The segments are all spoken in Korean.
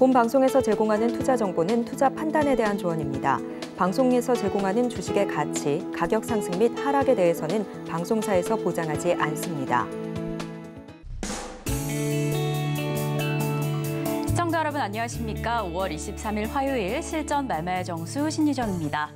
본 방송에서 제공하는 투자 정보는 투자 판단에 대한 조언입니다. 방송에서 제공하는 주식의 가치, 가격 상승 및 하락에 대해서는 방송사에서 보장하지 않습니다. 시청자 여러분 안녕하십니까? 5월 23일 화요일 실전 매매 정수 신유정입니다.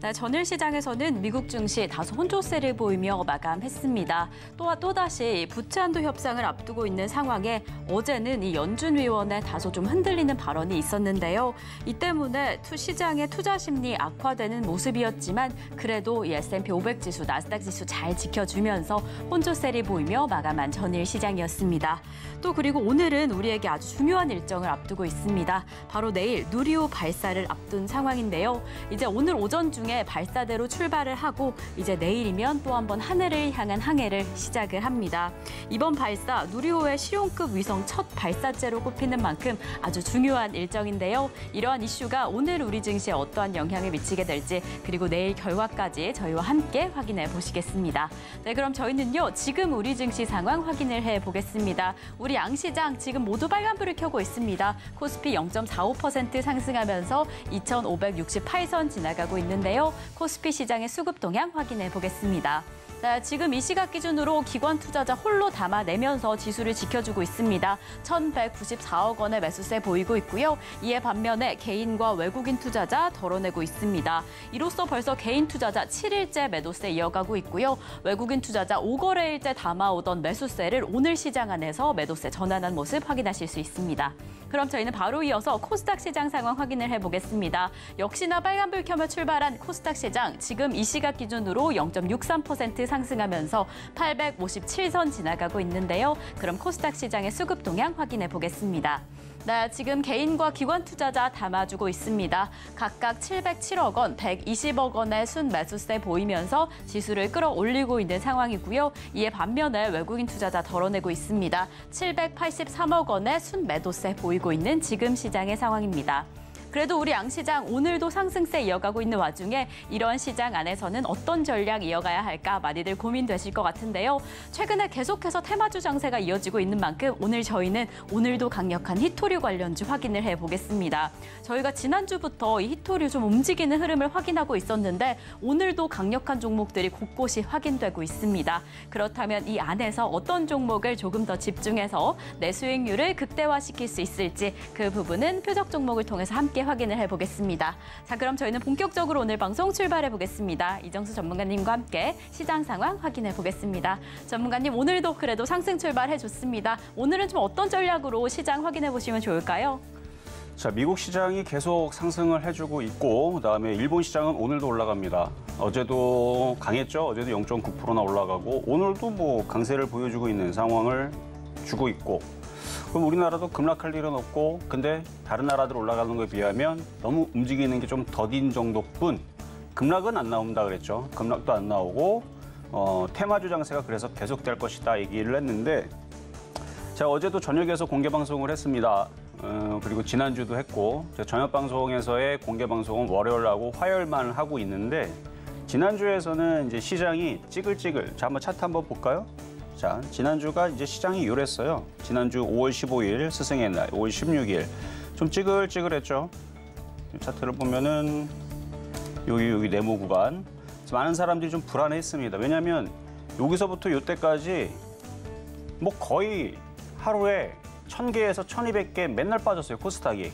네, 전일 시장에서는 미국 증시 다소 혼조세를 보이며 마감했습니다. 또다시 부채 한도 협상을 앞두고 있는 상황에 어제는 이 연준 위원의 다소 좀 흔들리는 발언이 있었는데요. 이 때문에 시장의 투자 심리 악화되는 모습이었지만 그래도 이 S&P 500 지수, 나스닥 지수 잘 지켜주면서 혼조세를 보이며 마감한 전일 시장이었습니다. 또 그리고 오늘은 우리에게 아주 중요한 일정을 앞두고 있습니다. 바로 내일 누리호 발사를 앞둔 상황인데요. 이제 오늘 오전 중에 발사대로 출발을 하고 이제 내일이면 또 한 번 하늘을 향한 항해를 시작을 합니다. 이번 발사 누리호의 실용급 위성 첫 발사체로 꼽히는 만큼 아주 중요한 일정인데요. 이러한 이슈가 오늘 우리 증시에 어떠한 영향을 미치게 될지 그리고 내일 결과까지 저희와 함께 확인해 보시겠습니다. 네, 그럼 저희는요 지금 우리 증시 상황 확인을 해보겠습니다. 우리 양시장 지금 모두 빨간불을 켜고 있습니다. 코스피 0.45% 상승하면서 2,568선 지나가고 있는데요. 코스피 시장의 수급 동향 확인해 보겠습니다. 네, 지금 이 시각 기준으로 기관 투자자 홀로 담아내면서 지수를 지켜주고 있습니다. 1,194억 원의 매수세 보이고 있고요. 이에 반면에 개인과 외국인 투자자 덜어내고 있습니다. 이로써 벌써 개인 투자자 7일째 매도세 이어가고 있고요. 외국인 투자자 5거래일째 담아오던 매수세를 오늘 시장 안에서 매도세 전환한 모습 확인하실 수 있습니다. 그럼 저희는 바로 이어서 코스닥 시장 상황 확인을 해보겠습니다. 역시나 빨간불 켜며 출발한 코스닥 시장, 지금 이 시각 기준으로 0.63% 상승하면서 857선 지나가고 있는데요. 그럼 코스닥 시장의 수급 동향 확인해 보겠습니다. 네, 지금 개인과 기관 투자자 담아주고 있습니다. 각각 707억 원, 120억 원의 순매수세 보이면서 지수를 끌어올리고 있는 상황이고요. 이에 반면에 외국인 투자자 덜어내고 있습니다. 783억 원의 순매도세 보이고 있는 지금 시장의 상황입니다. 그래도 우리 양시장 오늘도 상승세 이어가고 있는 와중에 이런 시장 안에서는 어떤 전략 이어가야 할까 많이들 고민되실 것 같은데요. 최근에 계속해서 테마주 장세가 이어지고 있는 만큼 오늘 저희는 오늘도 강력한 히토류 관련주 확인을 해보겠습니다. 저희가 지난주부터 이 히토류 좀 움직이는 흐름을 확인하고 있었는데 오늘도 강력한 종목들이 곳곳이 확인되고 있습니다. 그렇다면 이 안에서 어떤 종목을 조금 더 집중해서 내 수익률을 극대화시킬 수 있을지 그 부분은 표적 종목을 통해서 함께 확인을 해보겠습니다. 자, 그럼 저희는 본격적으로 오늘 방송 출발해 보겠습니다. 이정수 전문가님과 함께 시장 상황 확인해 보겠습니다. 전문가님, 오늘도 그래도 상승 출발해 줬습니다. 오늘은 좀 어떤 전략으로 시장 확인해 보시면 좋을까요? 자, 미국 시장이 계속 상승을 해주고 있고 그다음에 일본 시장은 오늘도 올라갑니다. 어제도 강했죠. 어제도 0.9%나 올라가고 오늘도 뭐 강세를 보여주고 있는 상황을 주고 있고 그럼 우리나라도 급락할 일은 없고 근데 다른 나라들 올라가는 거에 비하면 너무 움직이는 게 좀 더딘 정도뿐 급락은 안 나온다 그랬죠. 급락도 안 나오고 테마주 장세가 그래서 계속될 것이다 얘기를 했는데 제가 어제도 저녁에서 공개 방송을 했습니다. 그리고 지난주도 했고 저녁 방송에서의 공개 방송은 월요일하고 화요일만 하고 있는데 지난주에서는 이제 시장이 찌글찌글. 자, 한번 차트 한번 볼까요? 자, 지난주가 이제 시장이 이랬어요. 지난주 5월 15일 스승의 날, 5월 16일 좀 찌글찌글했죠. 차트를 보면은 여기 네모 구간 많은 사람들이 좀 불안했습니다. 왜냐하면 여기서부터 이때까지 뭐 거의 하루에 1000개에서 1200개 맨날 빠졌어요. 코스닥이.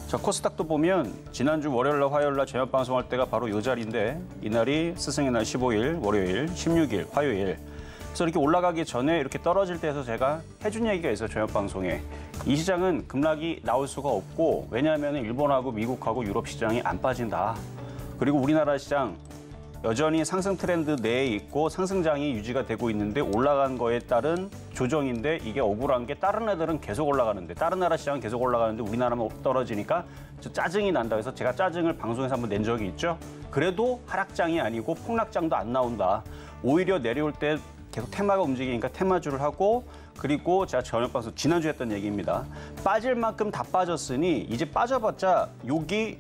자, 코스닥도 보면 지난주 월요일날 화요일날 저녁 방송할 때가 바로 이 자리인데 이날이 스승의 날 15일 월요일, 16일 화요일. 그래서 이렇게 올라가기 전에 이렇게 떨어질 때에서 제가 해준 얘기가 있어요. 저녁 방송에. 이 시장은 급락이 나올 수가 없고 왜냐하면 일본하고 미국하고 유럽 시장이 안 빠진다. 그리고 우리나라 시장 여전히 상승 트렌드 내에 있고 상승장이 유지가 되고 있는데 올라간 거에 따른 조정인데 이게 억울한 게 다른 애들은 계속 올라가는데 다른 나라 시장은 계속 올라가는데 우리나라만 떨어지니까 짜증이 난다 해서 제가 짜증을 방송에서 한번 낸 적이 있죠. 그래도 하락장이 아니고 폭락장도 안 나온다. 오히려 내려올 때 계속 테마가 움직이니까 테마주를 하고 그리고 제가 저녁 방송 지난주에 했던 얘기입니다. 빠질 만큼 다 빠졌으니 이제 빠져봤자 여기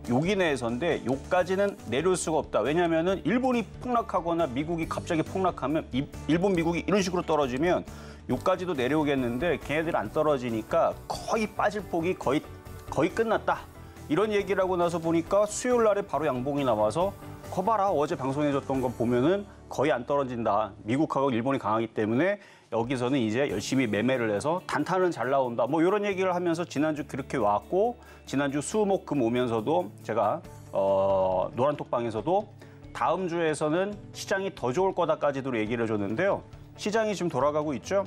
내에서인데 여기까지는 내려올 수가 없다. 왜냐하면은 일본이 폭락하거나 미국이 갑자기 폭락하면 일본, 미국이 이런 식으로 떨어지면 여기까지도 내려오겠는데 걔네들 안 떨어지니까 거의 빠질 폭이 거의 끝났다. 이런 얘기를 하고 나서 보니까 수요일 날에 바로 양봉이 나와서 거봐라 어제 방송해줬던 거 보면은 거의 안 떨어진다. 미국하고 일본이 강하기 때문에 여기서는 이제 열심히 매매를 해서 단타는 잘 나온다. 뭐 이런 얘기를 하면서 지난주 그렇게 왔고 지난주 수, 목, 금 오면서도 제가 노란톡방에서도 다음 주에서는 시장이 더 좋을 거다까지도 얘기를 해줬는데요. 시장이 지금 돌아가고 있죠.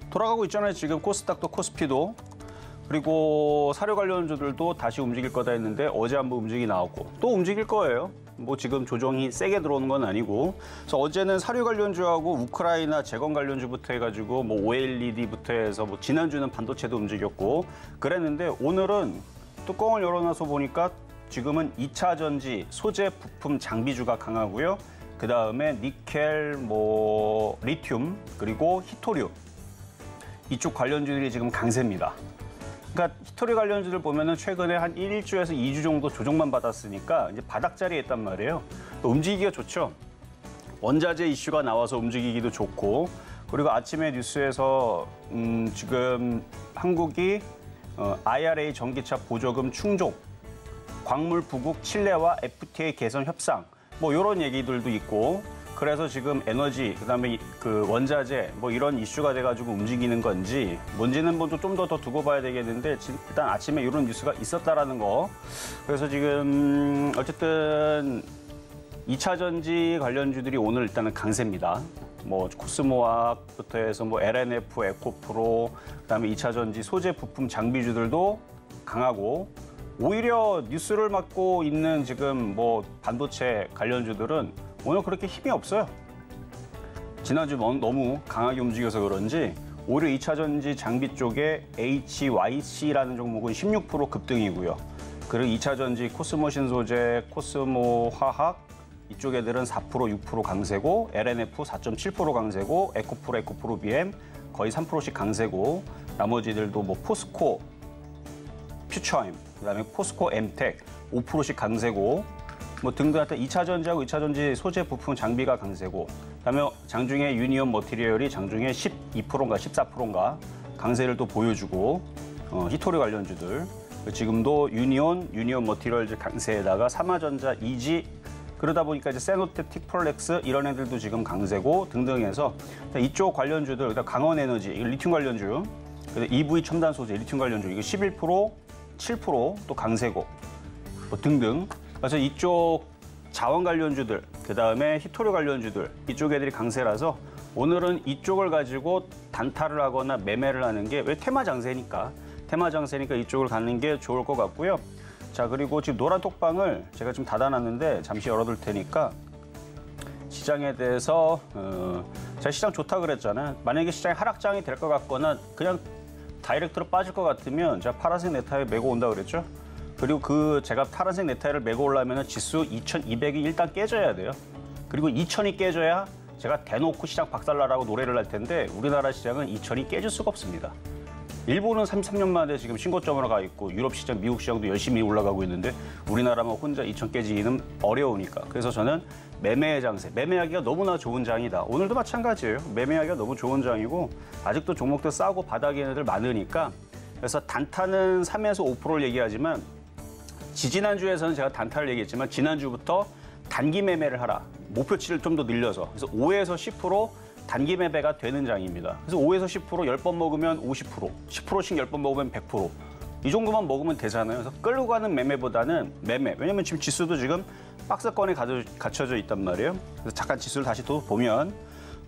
돌아가고 있잖아요. 지금 코스닥도 코스피도. 그리고 사료 관련주들도 다시 움직일 거다 했는데 어제 한번 움직이 나왔고 또 움직일 거예요. 뭐 지금 조정이 세게 들어오는 건 아니고. 그래서 어제는 사료 관련주하고 우크라이나 재건 관련주부터 해가지고 뭐 OLED부터 해서 뭐 지난주는 반도체도 움직였고 그랬는데 오늘은 뚜껑을 열어놔서 보니까 지금은 2차 전지, 소재, 부품, 장비주가 강하고요. 그 다음에 니켈, 뭐 리튬, 그리고 히토리움 이쪽 관련주들이 지금 강세입니다. 그러니까 히토리 관련주들 보면은 최근에 한 1주에서 2주 정도 조정만 받았으니까 이제 바닥자리에 있단 말이에요. 움직이기가 좋죠. 원자재 이슈가 나와서 움직이기도 좋고 그리고 아침에 뉴스에서 지금 한국이 IRA 전기차 보조금 충족, 광물 부국 칠레와 FTA 개선 협상 뭐 이런 얘기들도 있고 그래서 지금 에너지 그다음에 그 원자재 뭐 이런 이슈가 돼가지고 움직이는 건지 뭔지는 뭐 좀 더 두고 봐야 되겠는데 일단 아침에 이런 뉴스가 있었다라는 거. 그래서 지금 어쨌든 2차 전지 관련주들이 오늘 일단은 강세입니다. 뭐 코스모학부터 해서 뭐 LNF, 에코프로 그다음에 2차 전지 소재 부품 장비주들도 강하고 오히려 뉴스를 맡고 있는 지금 뭐 반도체 관련주들은 오늘 그렇게 힘이 없어요. 지난주 너무 강하게 움직여서 그런지 오히려 2차 전지 장비 쪽에 HYC라는 종목은 16% 급등이고요. 그리고 2차 전지 코스모 신소재, 코스모 화학 이쪽 애들은 4%, 6% 강세고 LNF 4.7% 강세고 에코프로 BM 거의 3%씩 강세고 나머지들도 뭐 포스코, 퓨처임, 그다음에 포스코 M텍 5%씩 강세고 뭐 등등 하여튼 2차 전지하고 2차 전지 소재 부품 장비가 강세고 그다음에 장중에 유니온 머티리얼이 장중에 12%인가 14%인가 강세를 또 보여주고 히토리 관련주들 지금도 유니온 머티리얼 강세에다가 삼화전자, 이지 그러다 보니까 이제 세노테, 티플렉스 이런 애들도 지금 강세고 등등해서 이쪽 관련주들 그다음 강원에너지 리튬 관련주 EV 첨단 소재 리튬 관련주 이거 11%, 7% 또 강세고 뭐 등등. 그래서 이쪽 자원 관련주들, 그 다음에 히토리 관련주들 이쪽 애들이 강세라서 오늘은 이쪽을 가지고 단타를 하거나 매매를 하는 게 왜 테마 장세니까 이쪽을 가는 게 좋을 것 같고요. 자 그리고 지금 노란 톡방을 제가 좀 닫아놨는데 잠시 열어둘 테니까 시장에 대해서 제가 시장 좋다 그랬잖아요. 만약에 시장이 하락장이 될 것 같거나 그냥 다이렉트로 빠질 것 같으면 제가 파란색 넥타이 메고 온다 그랬죠. 그리고 제가 파란색 넥타이를 메고 오려면 지수 2200이 일단 깨져야 돼요. 그리고 2000이 깨져야 제가 대놓고 시장 박살나라고 노래를 할 텐데 우리나라 시장은 2000이 깨질 수가 없습니다. 일본은 33년 만에 지금 신고점으로 가 있고 유럽 시장, 미국 시장도 열심히 올라가고 있는데 우리나라만 혼자 2000 깨지기는 어려우니까. 그래서 저는 매매의 장세, 매매하기가 너무나 좋은 장이다. 오늘도 마찬가지예요. 매매하기가 너무 좋은 장이고 아직도 종목들 싸고 바닥에 있는 애들 많으니까 그래서 단타는 3에서 5%를 얘기하지만 지지난주에서는 제가 단타를 얘기했지만 지난주부터 단기 매매를 하라. 목표치를 좀 더 늘려서. 그래서 5에서 10% 단기 매매가 되는 장입니다. 그래서 5에서 10% 10번 먹으면 50%, 10%씩 10번 먹으면 100%. 이 정도만 먹으면 되잖아요. 그래서 끌고 가는 매매보다는 매매. 왜냐면 지금 지수도 지금 박스권에 갇혀져 있단 말이에요. 그래서 잠깐 지수를 다시 또 보면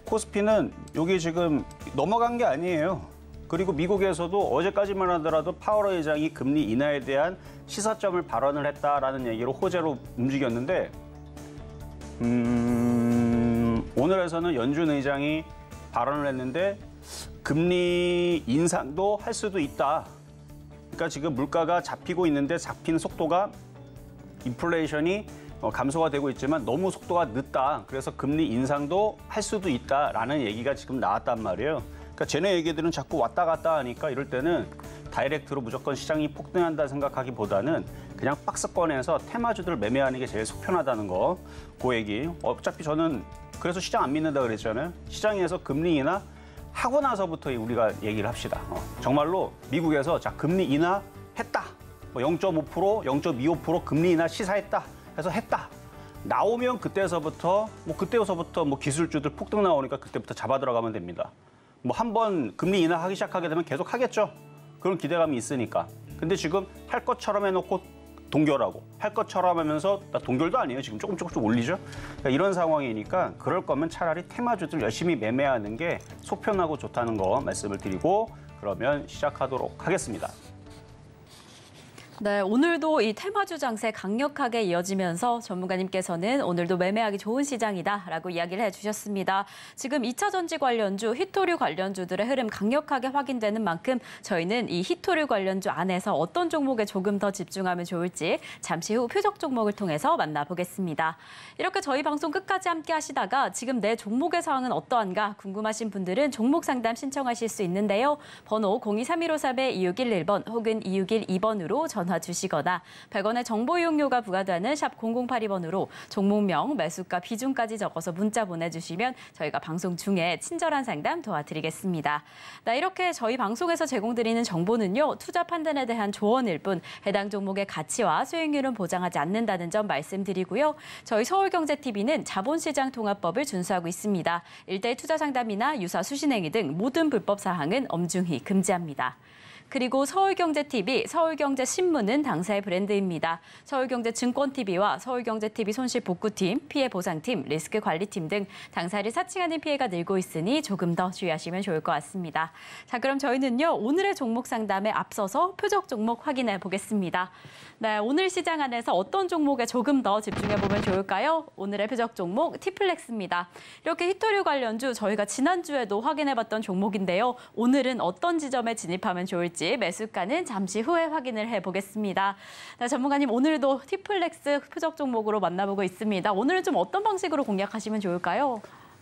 코스피는 여기 지금 넘어간 게 아니에요. 그리고 미국에서도 어제까지만 하더라도 파월 의장이 금리 인하에 대한 시사점을 발언을 했다라는 얘기로 호재로 움직였는데 오늘에서는 연준 의장이 발언을 했는데 금리 인상도 할 수도 있다. 그러니까 지금 물가가 잡히고 있는데 잡히는 속도가 인플레이션이 감소가 되고 있지만 너무 속도가 늦다. 그래서 금리 인상도 할 수도 있다라는 얘기가 지금 나왔단 말이에요. 그러니까 쟤네 얘기들은 자꾸 왔다 갔다 하니까 이럴 때는 다이렉트로 무조건 시장이 폭등한다 생각하기보다는 그냥 박스권에서 테마주들 매매하는 게 제일 속편하다는 거. 그 얘기. 어차피 저는 그래서 시장 안 믿는다 그랬잖아요. 시장에서 금리 인하 하고 나서부터 우리가 얘기를 합시다. 정말로 미국에서 자 금리 인하했다. 뭐 0.5%, 0.25% 금리 인하 시사했다. 해서 했다. 나오면 그때서부터 뭐 기술주들 폭등 나오니까 그때부터 잡아 들어가면 됩니다. 뭐 한번 금리 인하하기 시작하게 되면 계속 하겠죠. 그런 기대감이 있으니까. 근데 지금 할 것처럼 해놓고 동결하고 할 것처럼 하면서 동결도 아니에요. 지금 조금 올리죠. 그러니까 이런 상황이니까 그럴 거면 차라리 테마주들 열심히 매매하는 게 속편하고 좋다는 거 말씀을 드리고 그러면 시작하도록 하겠습니다. 네, 오늘도 이 테마주 장세 강력하게 이어지면서 전문가님께서는 오늘도 매매하기 좋은 시장이다라고 이야기를 해주셨습니다. 지금 2차 전지 관련주, 히토류 관련주들의 흐름 강력하게 확인되는 만큼 저희는 이 히토류 관련주 안에서 어떤 종목에 조금 더 집중하면 좋을지 잠시 후 표적 종목을 통해서 만나보겠습니다. 이렇게 저희 방송 끝까지 함께 하시다가 지금 내 종목의 상황은 어떠한가 궁금하신 분들은 종목 상담 신청하실 수 있는데요. 번호 023153-2611번 혹은 2612번으로 전화 주시거나 100원의 정보 이용료가 부과되는 샵 0082번으로 종목명, 매수가, 비중까지 적어서 문자 보내주시면 저희가 방송 중에 친절한 상담 도와드리겠습니다. 이렇게 저희 방송에서 제공드리는 정보는요. 투자 판단에 대한 조언일 뿐 해당 종목의 가치와 수익률은 보장하지 않는다는 점 말씀드리고요. 저희 서울경제TV는 자본시장 통합법을 준수하고 있습니다. 일대일 투자 상담이나 유사 수신행위 등 모든 불법 사항은 엄중히 금지합니다. 그리고 서울경제TV, 서울경제신문은 당사의 브랜드입니다. 서울경제증권TV와 서울경제TV 손실복구팀, 피해보상팀, 리스크관리팀 등 당사를 사칭하는 피해가 늘고 있으니 조금 더 주의하시면 좋을 것 같습니다. 자, 그럼 저희는요. 오늘의 종목 상담에 앞서서 표적 종목 확인해 보겠습니다. 네, 오늘 시장 안에서 어떤 종목에 조금 더 집중해보면 좋을까요? 오늘의 표적 종목 티플렉스입니다. 이렇게 히토류 관련주 저희가 지난주에도 확인해봤던 종목인데요. 오늘은 어떤 지점에 진입하면 좋을지 매수가는 잠시 후에 확인을 해보겠습니다. 네, 전문가님 오늘도 티플렉스 표적 종목으로 만나보고 있습니다. 오늘은 좀 어떤 방식으로 공략하시면 좋을까요?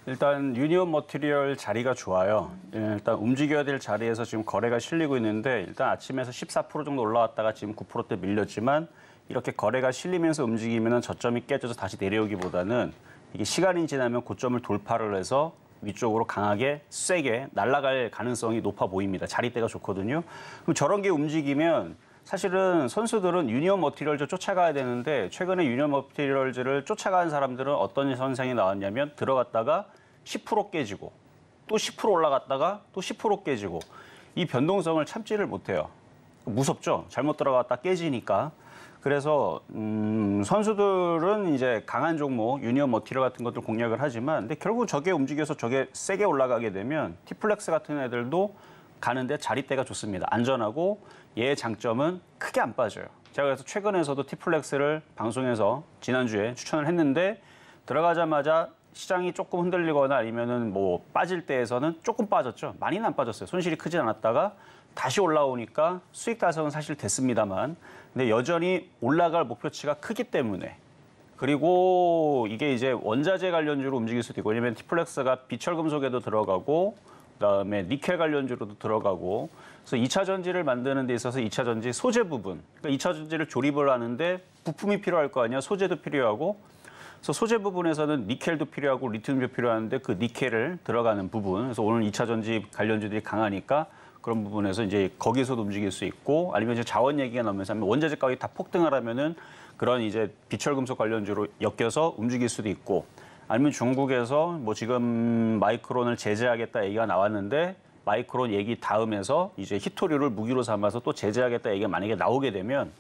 일단 유니온 머티리얼 자리가 좋아요. 일단 움직여야 될 자리에서 지금 거래가 실리고 있는데 일단 아침에서 14% 정도 올라왔다가 지금 9%대 밀렸지만 이렇게 거래가 실리면서 움직이면 저점이 깨져서 다시 내려오기보다는 이게 시간이 지나면 고점을 돌파를 해서 위쪽으로 강하게 세게 날아갈 가능성이 높아 보입니다. 자리대가 좋거든요. 그럼 저런 게 움직이면 사실은 선수들은 유니온 머티리얼즈 쫓아가야 되는데 최근에 유니온 머티리얼즈를 쫓아가는 사람들은 어떤 현상이 나왔냐면 들어갔다가 10% 깨지고 또 10% 올라갔다가 또 10% 깨지고 이 변동성을 참지를 못해요. 무섭죠? 잘못 들어갔다 깨지니까. 그래서 선수들은 이제 강한 종목, 유니온 머티리얼 같은 것들 공략을 하지만 근데 결국 저게 움직여서 저게 세게 올라가게 되면 티플렉스 같은 애들도 가는데 자리대가 좋습니다. 안전하고 얘의 장점은 크게 안 빠져요. 제가 그래서 최근에서도 티플렉스를 방송에서 지난주에 추천을 했는데 들어가자마자 시장이 조금 흔들리거나 아니면은 뭐 빠질 때에서는 조금 빠졌죠. 많이는 안 빠졌어요. 손실이 크진 않았다가 다시 올라오니까 수익 달성은 사실 됐습니다만 근데 여전히 올라갈 목표치가 크기 때문에 그리고 이게 이제 원자재 관련주로 움직일 수도 있고 왜냐면 티플렉스가 비철금속에도 들어가고 그다음에 니켈 관련주로도 들어가고 그래서 2차 전지를 만드는 데 있어서 2차 전지 소재 부분 그러니까 2차 전지를 조립을 하는데 부품이 필요할 거 아니야 소재도 필요하고 그래서 소재 부분에서는 니켈도 필요하고 리튬도 필요한데 그 니켈을 들어가는 부분 그래서 오늘 2차 전지 관련주들이 강하니까 그런 부분에서 이제 거기서도 움직일 수 있고 아니면 이제 자원 얘기가 나오면서 원자재 가격이 다 폭등을 하면은 그런 이제 비철금속 관련주로 엮여서 움직일 수도 있고 아니면 중국에서 뭐 지금 마이크론을 제재하겠다 얘기가 나왔는데 마이크론 얘기 다음에서 이제 히토류를 무기로 삼아서 또 제재하겠다 얘기가 만약에 나오게 되면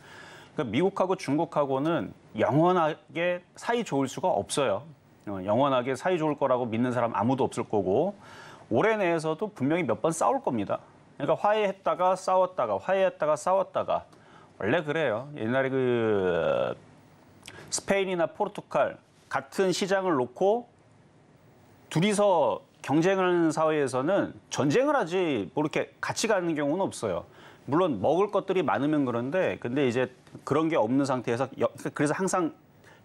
그러니까 미국하고 중국하고는 영원하게 사이 좋을 수가 없어요. 영원하게 사이 좋을 거라고 믿는 사람 아무도 없을 거고 올해 내에서도 분명히 몇 번 싸울 겁니다. 그러니까 화해했다가 싸웠다가 화해했다가 싸웠다가 원래 그래요. 옛날에 그 스페인이나 포르투갈 같은 시장을 놓고 둘이서 경쟁하는 사회에서는 전쟁을 하지 뭐 이렇게 같이 가는 경우는 없어요. 물론 먹을 것들이 많으면 그런데 근데 이제 그런 게 없는 상태에서 그래서 항상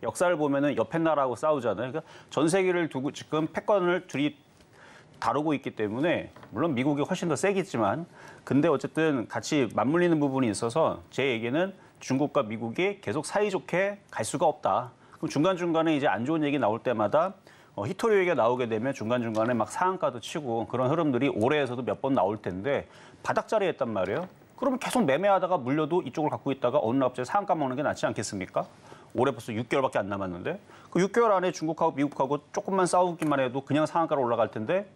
역사를 보면은 옆에 나라하고 싸우잖아요. 그러니까 전 세계를 두고 지금 패권을 둘이 다루고 있기 때문에 물론 미국이 훨씬 더 세겠지만 근데 어쨌든 같이 맞물리는 부분이 있어서 제 얘기는 중국과 미국이 계속 사이좋게 갈 수가 없다. 그럼 중간중간에 이제 안 좋은 얘기 나올 때마다 히토리 얘기가 나오게 되면 중간중간에 막 상한가도 치고 그런 흐름들이 올해에서도 몇 번 나올 텐데 바닥자리에 했단 말이에요. 그러면 계속 매매하다가 물려도 이쪽을 갖고 있다가 어느 날 갑자기 상한가 먹는 게 낫지 않겠습니까? 올해 벌써 6개월밖에 안 남았는데 그 6개월 안에 중국하고 미국하고 조금만 싸우기만 해도 그냥 상한가로 올라갈 텐데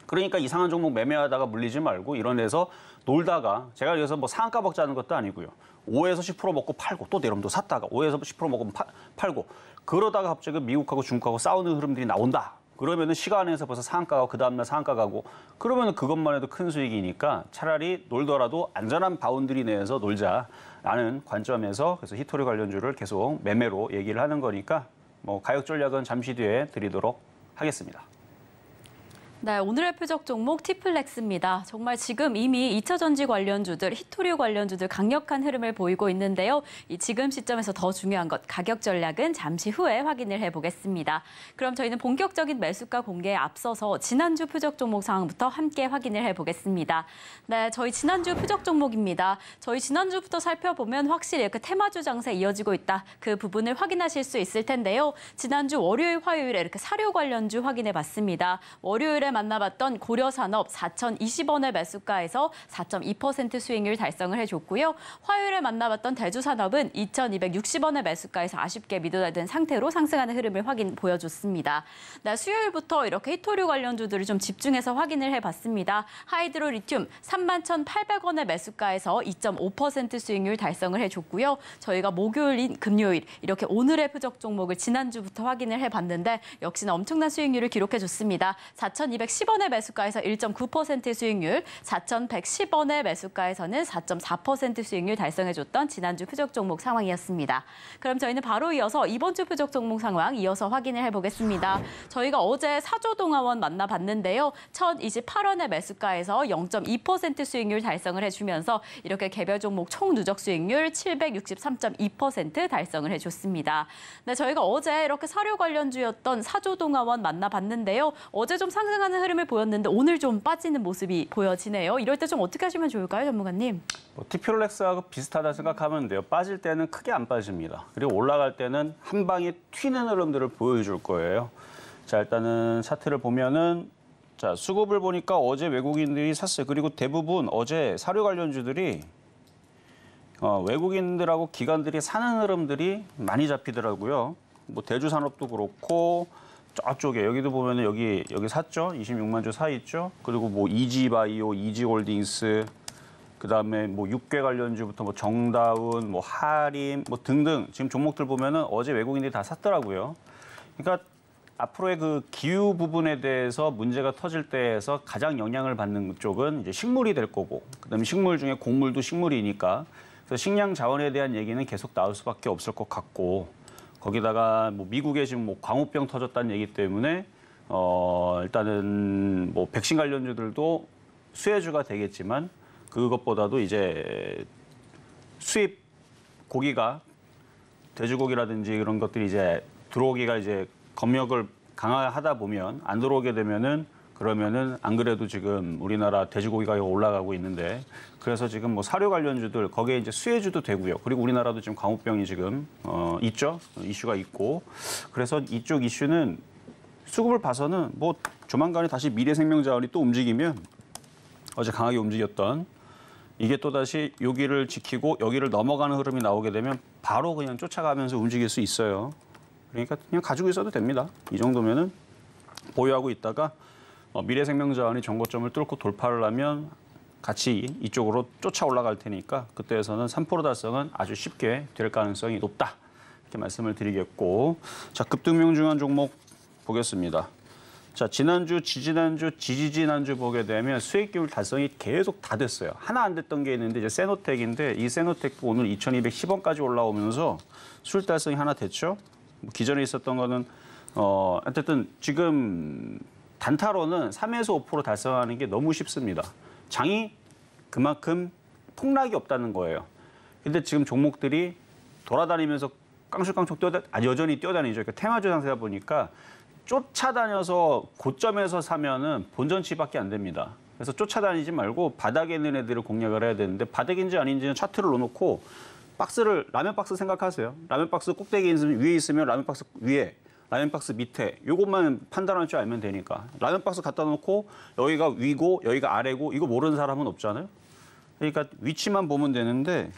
그러니까 이상한 종목 매매하다가 물리지 말고 이런 데서 놀다가 제가 그래서 뭐 상한가 먹자는 것도 아니고요. 5에서 10% 먹고 팔고 또 내려오면 또 샀다가 5에서 10% 먹으면 팔고 그러다가 갑자기 미국하고 중국하고 싸우는 흐름들이 나온다. 그러면은 시간에서 벌써 상한가 가고 그 다음날 상한가 가고 그러면은 그것만 해도 큰 수익이니까 차라리 놀더라도 안전한 바운드리 내에서 놀자라는 관점에서 그래서 히토리 관련주를 계속 매매로 얘기를 하는 거니까 뭐 가격 전략은 잠시 뒤에 드리도록 하겠습니다. 네, 오늘의 표적 종목 티플렉스입니다. 정말 지금 이미 2차 전지 관련주들, 히토류 관련주들 강력한 흐름을 보이고 있는데요. 이 지금 시점에서 더 중요한 것, 가격 전략은 잠시 후에 확인을 해보겠습니다. 그럼 저희는 본격적인 매수가 공개에 앞서서 지난주 표적 종목 상황부터 함께 확인을 해보겠습니다. 네, 저희 지난주 표적 종목입니다. 저희 지난주부터 살펴보면 확실히 이렇게 테마주 장세 이어지고 있다. 그 부분을 확인하실 수 있을 텐데요. 지난주 월요일, 화요일에 이렇게 사료 관련주 확인해봤습니다. 월요일에 만나봤던 고려산업 4,020원의 매수가에서 4.2% 수익률 달성을 해줬고요. 화요일에 만나봤던 대주산업은 2,260원의 매수가에서 아쉽게 미도달된 상태로 상승하는 흐름을 보여줬습니다. 네, 수요일부터 이렇게 히토류 관련주들을 좀 집중해서 확인을 해봤습니다. 하이드로 리튬 31,800원의 매수가에서 2.5% 수익률 달성을 해줬고요. 저희가 목요일인 금요일 이렇게 오늘의 표적 종목을 지난주부터 확인을 해봤는데 역시나 엄청난 수익률을 기록해줬습니다. 4,210원의 매수가에서 1.9% 수익률, 4,110원의 매수가에서는 4.4% 수익률 달성해줬던 지난주 표적 종목 상황이었습니다. 그럼 저희는 바로 이어서 이번 주 표적 종목 상황 이어서 확인을 해보겠습니다. 저희가 어제 사조동아원 만나봤는데요. 1,028원의 매수가에서 0.2% 수익률 달성을 해주면서 이렇게 개별 종목 총 누적 수익률 763.2% 달성을 해줬습니다. 네, 저희가 어제 이렇게 사료 관련주였던 사조동아원 만나봤는데요. 어제 좀 상승하는 흐름을 보였는데 오늘 좀 빠지는 모습이 보여지네요. 이럴 때 좀 어떻게 하시면 좋을까요, 전문가님? 티플렉스하고 비슷하다 생각하면 돼요. 빠질 때는 크게 안 빠집니다. 그리고 올라갈 때는 한 방에 튀는 흐름들을 보여줄 거예요. 자, 일단은 차트를 보면은 자, 수급을 보니까 어제 외국인들이 샀어요. 그리고 대부분 어제 사료 관련주들이 외국인들하고 기관들이 사는 흐름들이 많이 잡히더라고요. 뭐 대주산업도 그렇고 저쪽에 여기도 보면은 여기 샀죠. 26만 주 사 있죠. 그리고 뭐 이지바이오, 이지홀딩스, 그다음에 뭐 육괴 관련주부터 뭐 정다운, 뭐 하림, 뭐 등등 지금 종목들 보면은 어제 외국인들이 다 샀더라고요. 그러니까 앞으로의 그 기후 부분에 대해서 문제가 터질 때에서 가장 영향을 받는 쪽은 이제 식물이 될 거고, 그다음에 식물 중에 곡물도 식물이니까 그래서 식량 자원에 대한 얘기는 계속 나올 수밖에 없을 것 같고. 거기다가 뭐 미국에 지금 뭐 광우병 터졌다는 얘기 때문에 일단은 뭐 백신 관련주들도 수혜주가 되겠지만 그것보다도 이제 수입 고기가 돼지고기라든지 이런 것들이 이제 들어오기가 이제 검역을 강화하다 보면 안 들어오게 되면은 그러면은 안 그래도 지금 우리나라 돼지고기 가격 올라가고 있는데 그래서 지금 뭐 사료 관련주들 거기에 이제 수혜주도 되고요. 그리고 우리나라도 지금 광우병이 지금 있죠. 이슈가 있고 그래서 이쪽 이슈는 수급을 봐서는 뭐 조만간에 다시 미래생명자원이 또 움직이면 어제 강하게 움직였던 이게 또 다시 여기를 지키고 여기를 넘어가는 흐름이 나오게 되면 바로 그냥 쫓아가면서 움직일 수 있어요. 그러니까 그냥 가지고 있어도 됩니다. 이 정도면은 보유하고 있다가 미래생명자원이 정고점을 뚫고 돌파를 하면 같이 이쪽으로 쫓아 올라갈 테니까 그때에서는 3% 달성은 아주 쉽게 될 가능성이 높다. 이렇게 말씀을 드리겠고 자 급등명 중한 종목 보겠습니다. 자 지난주, 지지난주, 지지난주 보게 되면 수익 기울 달성이 계속 다 됐어요. 하나 안 됐던 게 있는데 이제 세노텍인데 이 세노텍도 오늘 2,210원까지 올라오면서 수익 달성이 하나 됐죠. 기존에 있었던 거는 어쨌든 지금 단타로는 3에서 5% 달성하는 게 너무 쉽습니다. 장이 그만큼 폭락이 없다는 거예요. 근데 지금 종목들이 돌아다니면서 깡총깡총 여전히 뛰어다니죠. 그러니까 테마주 상세다 보니까 쫓아다녀서 고점에서 사면은 본전치밖에 안 됩니다. 그래서 쫓아다니지 말고 바닥에 있는 애들을 공략을 해야 되는데 바닥인지 아닌지는 차트를 놓고 박스를 라면 박스 생각하세요. 라면 박스 꼭대기 위에 있으면 라면 박스 위에, 라면 박스 밑에 이것만 판단할 줄 알면 되니까. 라면 박스 갖다 놓고 여기가 위고 여기가 아래고 이거 모르는 사람은 없잖아요. 그러니까 위치만 보면 되는데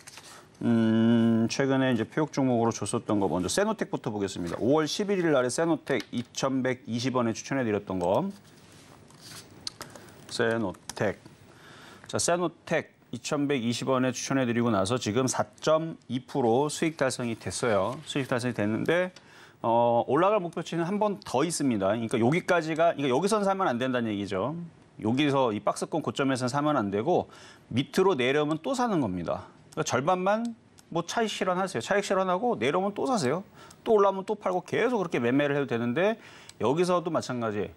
최근에 이제 표역 종목으로 줬었던 거 먼저 세노텍부터 보겠습니다. 5월 11일 날에 세노텍 2,120원에 추천해드렸던 거. 세노텍. 자, 세노텍 2,120원에 추천해드리고 나서 지금 4.2% 수익 달성이 됐어요. 수익 달성이 됐는데 올라갈 목표치는 한 번 더 있습니다. 그러니까 여기까지가, 그러니까 여기선 사면 안 된다는 얘기죠. 여기서 이 박스권 고점에서는 사면 안 되고 밑으로 내려오면 또 사는 겁니다. 그러니까 절반만 뭐 차익 실현하세요. 차익 실현하고 내려오면 또 사세요. 또 올라오면 또 팔고 계속 그렇게 매매를 해도 되는데 여기서도 마찬가지.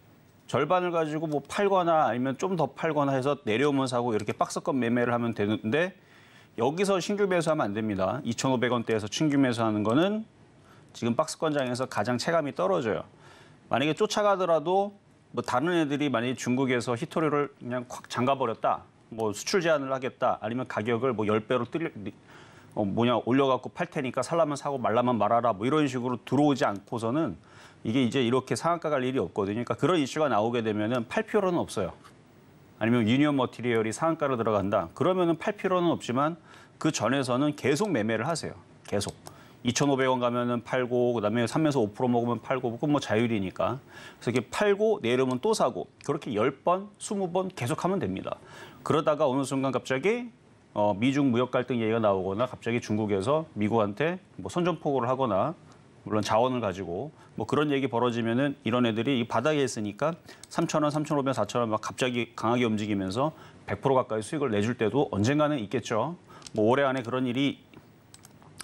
절반을 가지고 뭐 팔거나 아니면 좀 더 팔거나 해서 내려오면 사고 이렇게 박스권 매매를 하면 되는데 여기서 신규 매수하면 안 됩니다. 2,500원대에서 신규 매수하는 거는 지금 박스권장에서 가장 체감이 떨어져요. 만약에 쫓아가더라도 뭐 다른 애들이 만약에 중국에서 히토리를 그냥 콱 잠가버렸다. 뭐 수출 제한을 하겠다. 아니면 가격을 뭐 10배로 올려갖고 팔 테니까 살라면 사고 말라면 말아라. 뭐 이런 식으로 들어오지 않고서는 이게 이제 이렇게 상한가 갈 일이 없거든요. 그러니까 그런 이슈가 나오게 되면은 팔 필요는 없어요. 아니면 유니온 머티리얼이 상한가로 들어간다. 그러면은 팔 필요는 없지만 그 전에서는 계속 매매를 하세요. 계속. 2,500원 가면은 팔고 그다음에 사면서 5% 먹으면 팔고 그건 뭐 자율이니까. 그래서 이렇게 팔고 내려오면 또 사고 그렇게 10번, 20번 계속 하면 됩니다. 그러다가 어느 순간 갑자기 미중 무역 갈등 얘기가 나오거나 갑자기 중국에서 미국한테 뭐 선전포고를 하거나 물론 자원을 가지고 뭐 그런 얘기 벌어지면은 이런 애들이 이 바닥에 있으니까 3,000원, 3,500원, 4,000원 막 갑자기 강하게 움직이면서 100% 가까이 수익을 내줄 때도 언젠가는 있겠죠. 뭐 올해 안에 그런 일이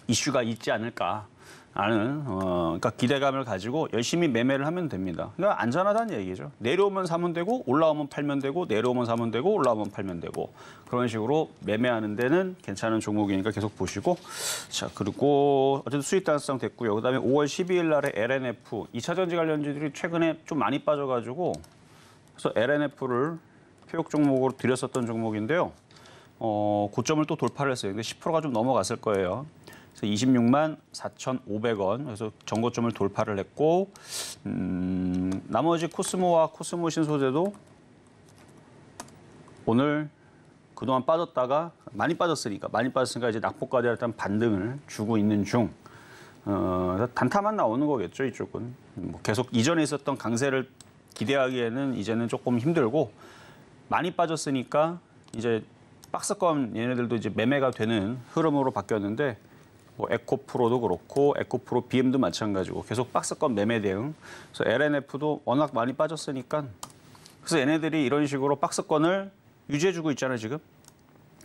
이슈가 있지 않을까 하는 그러니까 기대감을 가지고 열심히 매매를 하면 됩니다. 그러니까 안전하다는 얘기죠. 내려오면 사면 되고 올라오면 팔면 되고 내려오면 사면 되고 올라오면 팔면 되고 그런 식으로 매매하는 데는 괜찮은 종목이니까 계속 보시고 자 그리고 어쨌든 수익 달성 됐고요. 그다음에 5월 12일 날에 LNF 2차 전지 관련주들이 최근에 좀 많이 빠져가지고 그래서 LNF를 표역 종목으로 드렸었던 종목인데요. 고점을 또 돌파를 했어요. 근데 10%가 좀 넘어갔을 거예요. 그래서 26만 4,500원. 그래서 전고점을 돌파를 했고 나머지 코스모와 코스모 신소재도 오늘 그동안 빠졌다가 많이 빠졌으니까 이제 낙폭과대 일단 반등을 주고 있는 중. 단타만 나오는 거겠죠, 이쪽은. 뭐 계속 이전에 있었던 강세를 기대하기에는 이제는 조금 힘들고 많이 빠졌으니까 이제 박스권 얘네들도 이제 매매가 되는 흐름으로 바뀌었는데 뭐 에코프로도 그렇고 에코프로 BM도 마찬가지고 계속 박스권 매매 대응. 그래서 LNF도 워낙 많이 빠졌으니까 그래서 얘네들이 이런 식으로 박스권을 유지해주고 있잖아요 지금.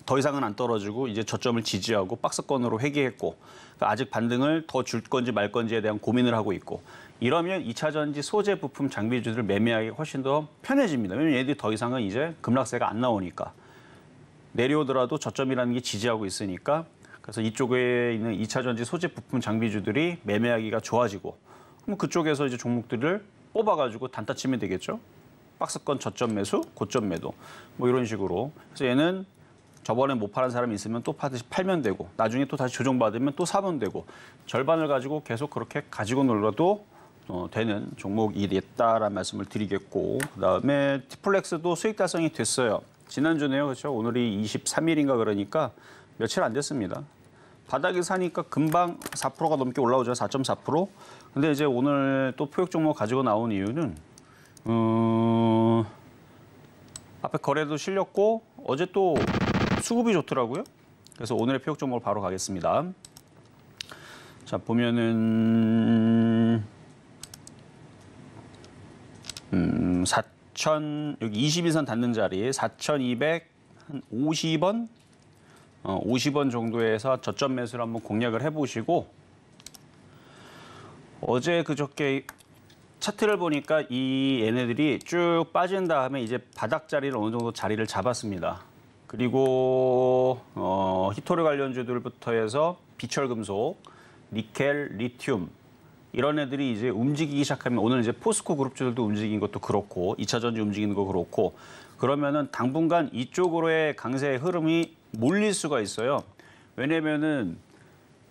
더 이상은 안 떨어지고 이제 저점을 지지하고 박스권으로 회귀했고 그러니까 아직 반등을 더 줄 건지 말 건지에 대한 고민을 하고 있고 이러면 2차 전지 소재 부품 장비주들을 매매하기 훨씬 더 편해집니다. 왜냐면 얘들이 더 이상은 이제 급락세가 안 나오니까 내려오더라도 저점이라는 게 지지하고 있으니까 그래서 이쪽에 있는 2차 전지 소재 부품 장비주들이 매매하기가 좋아지고 그럼 그쪽에서 이제 종목들을 뽑아가지고 단타 치면 되겠죠. 박스권 저점 매수, 고점 매도 뭐 이런 식으로. 그래서 얘는 저번에 못 팔은 사람이 있으면 또 팔면 되고 나중에 또 다시 조정받으면 또 사면 되고 절반을 가지고 계속 그렇게 가지고 놀아도 되는 종목이 됐다라는 말씀을 드리겠고 그다음에 티플렉스도 수익 달성이 됐어요. 지난주네요. 그렇죠? 오늘이 23일인가 그러니까 며칠 안 됐습니다. 바닥에 사니까 금방 4%가 넘게 올라오죠. 4.4%. 근데 이제 오늘 또 포역 종목 가지고 나온 이유는 앞에 거래도 실렸고 어제 또 수급이 좋더라고요. 그래서 오늘의 표역 종목을 바로 가겠습니다. 자, 보면은 4,000 여기 21선 닿는 자리에 4,250원 50원 정도에서 저점 매수를 한번 공략을 해보시고 어제 그저께 차트를 보니까 이 얘네들이 쭉 빠진 다음에 이제 바닥 자리를 어느 정도 자리를 잡았습니다. 그리고 히토리 관련주들부터 해서 비철금속, 니켈, 리튬 이런 애들이 이제 움직이기 시작하면 오늘 이제 포스코 그룹주들도 움직인 것도 그렇고 2차 전지 움직이는 거 그렇고 그러면은 당분간 이쪽으로의 강세의 흐름이 몰릴 수가 있어요. 왜냐면은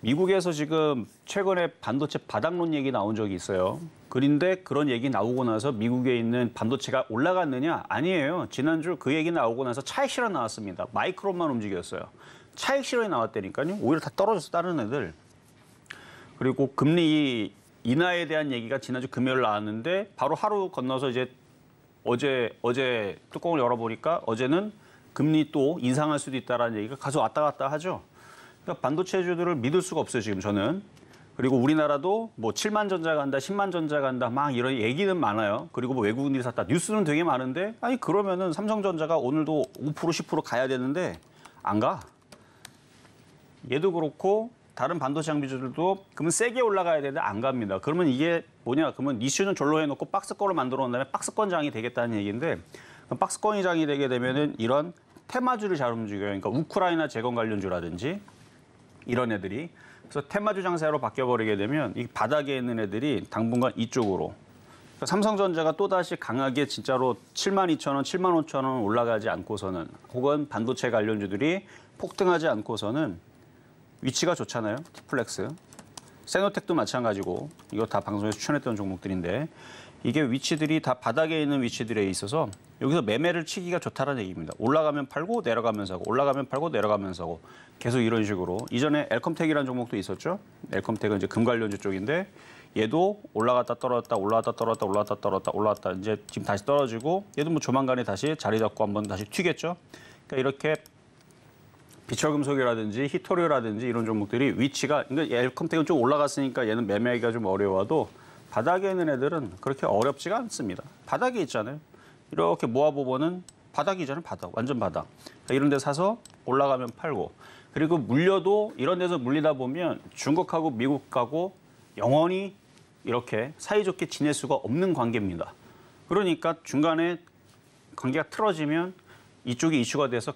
미국에서 지금 최근에 반도체 바닥론 얘기 나온 적이 있어요. 그런데 그런 얘기 나오고 나서 미국에 있는 반도체가 올라갔느냐? 아니에요. 지난주 그 얘기 나오고 나서 차익 실현 나왔습니다. 마이크론만 움직였어요. 차익 실현이 나왔다니까요. 오히려 다 떨어졌어, 다른 애들. 그리고 금리 인하에 대한 얘기가 지난주 금요일 나왔는데 바로 하루 건너서 이제 어제 뚜껑을 열어보니까 어제는 금리 또 인상할 수도 있다라는 얘기가 계속 왔다 갔다 하죠. 그러니까 반도체주들을 믿을 수가 없어요, 지금 저는. 그리고 우리나라도 뭐 7만 전자 간다, 10만 전자 간다, 막 이런 얘기는 많아요. 그리고 뭐 외국인들이 샀다. 뉴스는 되게 많은데, 아니, 그러면은 삼성전자가 오늘도 5%, 10% 가야 되는데, 안 가. 얘도 그렇고, 다른 반도체 장비주들도 그러면 세게 올라가야 되는데 안 갑니다. 그러면 이게 뭐냐? 그러면 이슈는 절로 해놓고 박스권을 만들어 놓은 다음에 박스권장이 되겠다는 얘기인데, 그럼 박스권장이 되게 되면은 이런 테마주를 잘 움직여요. 그러니까 우크라이나 재건 관련주라든지 이런 애들이. 그래서 테마주 장세로 바뀌어버리게 되면 이 바닥에 있는 애들이 당분간 이쪽으로. 그러니까 삼성전자가 또다시 강하게 진짜로 72,000원, 75,000원 올라가지 않고서는 혹은 반도체 관련주들이 폭등하지 않고서는 위치가 좋잖아요. 티플렉스. 세노텍도 마찬가지고 이거 다 방송에서 추천했던 종목들인데 이게 위치들이 다 바닥에 있는 위치들에 있어서 여기서 매매를 치기가 좋다는 얘기입니다. 올라가면 팔고 내려가면서 하고 올라가면 팔고 내려가면서 하고 계속 이런 식으로. 이전에 엘컴텍이라는 종목도 있었죠. 엘컴텍은 이제 금관련주 쪽인데 얘도 올라갔다 떨어졌다 올라갔다 떨어졌다 올라갔다 떨어졌다 올라갔다 이제 지금 다시 떨어지고 얘도 뭐 조만간에 다시 자리 잡고 한번 다시 튀겠죠. 그러니까 이렇게 비철금속이라든지 히토리오라든지 이런 종목들이 위치가 그러니까 엘컴텍은 좀 올라갔으니까 얘는 매매하기가 좀 어려워도 바닥에 있는 애들은 그렇게 어렵지가 않습니다. 바닥에 있잖아요. 이렇게 모아보면은 바닥이잖아요. 바닥. 완전 바닥. 그러니까 이런 데 사서 올라가면 팔고. 그리고 물려도 이런 데서 물리다 보면 중국하고 미국하고 영원히 이렇게 사이좋게 지낼 수가 없는 관계입니다. 그러니까 중간에 관계가 틀어지면 이쪽이 이슈가 돼서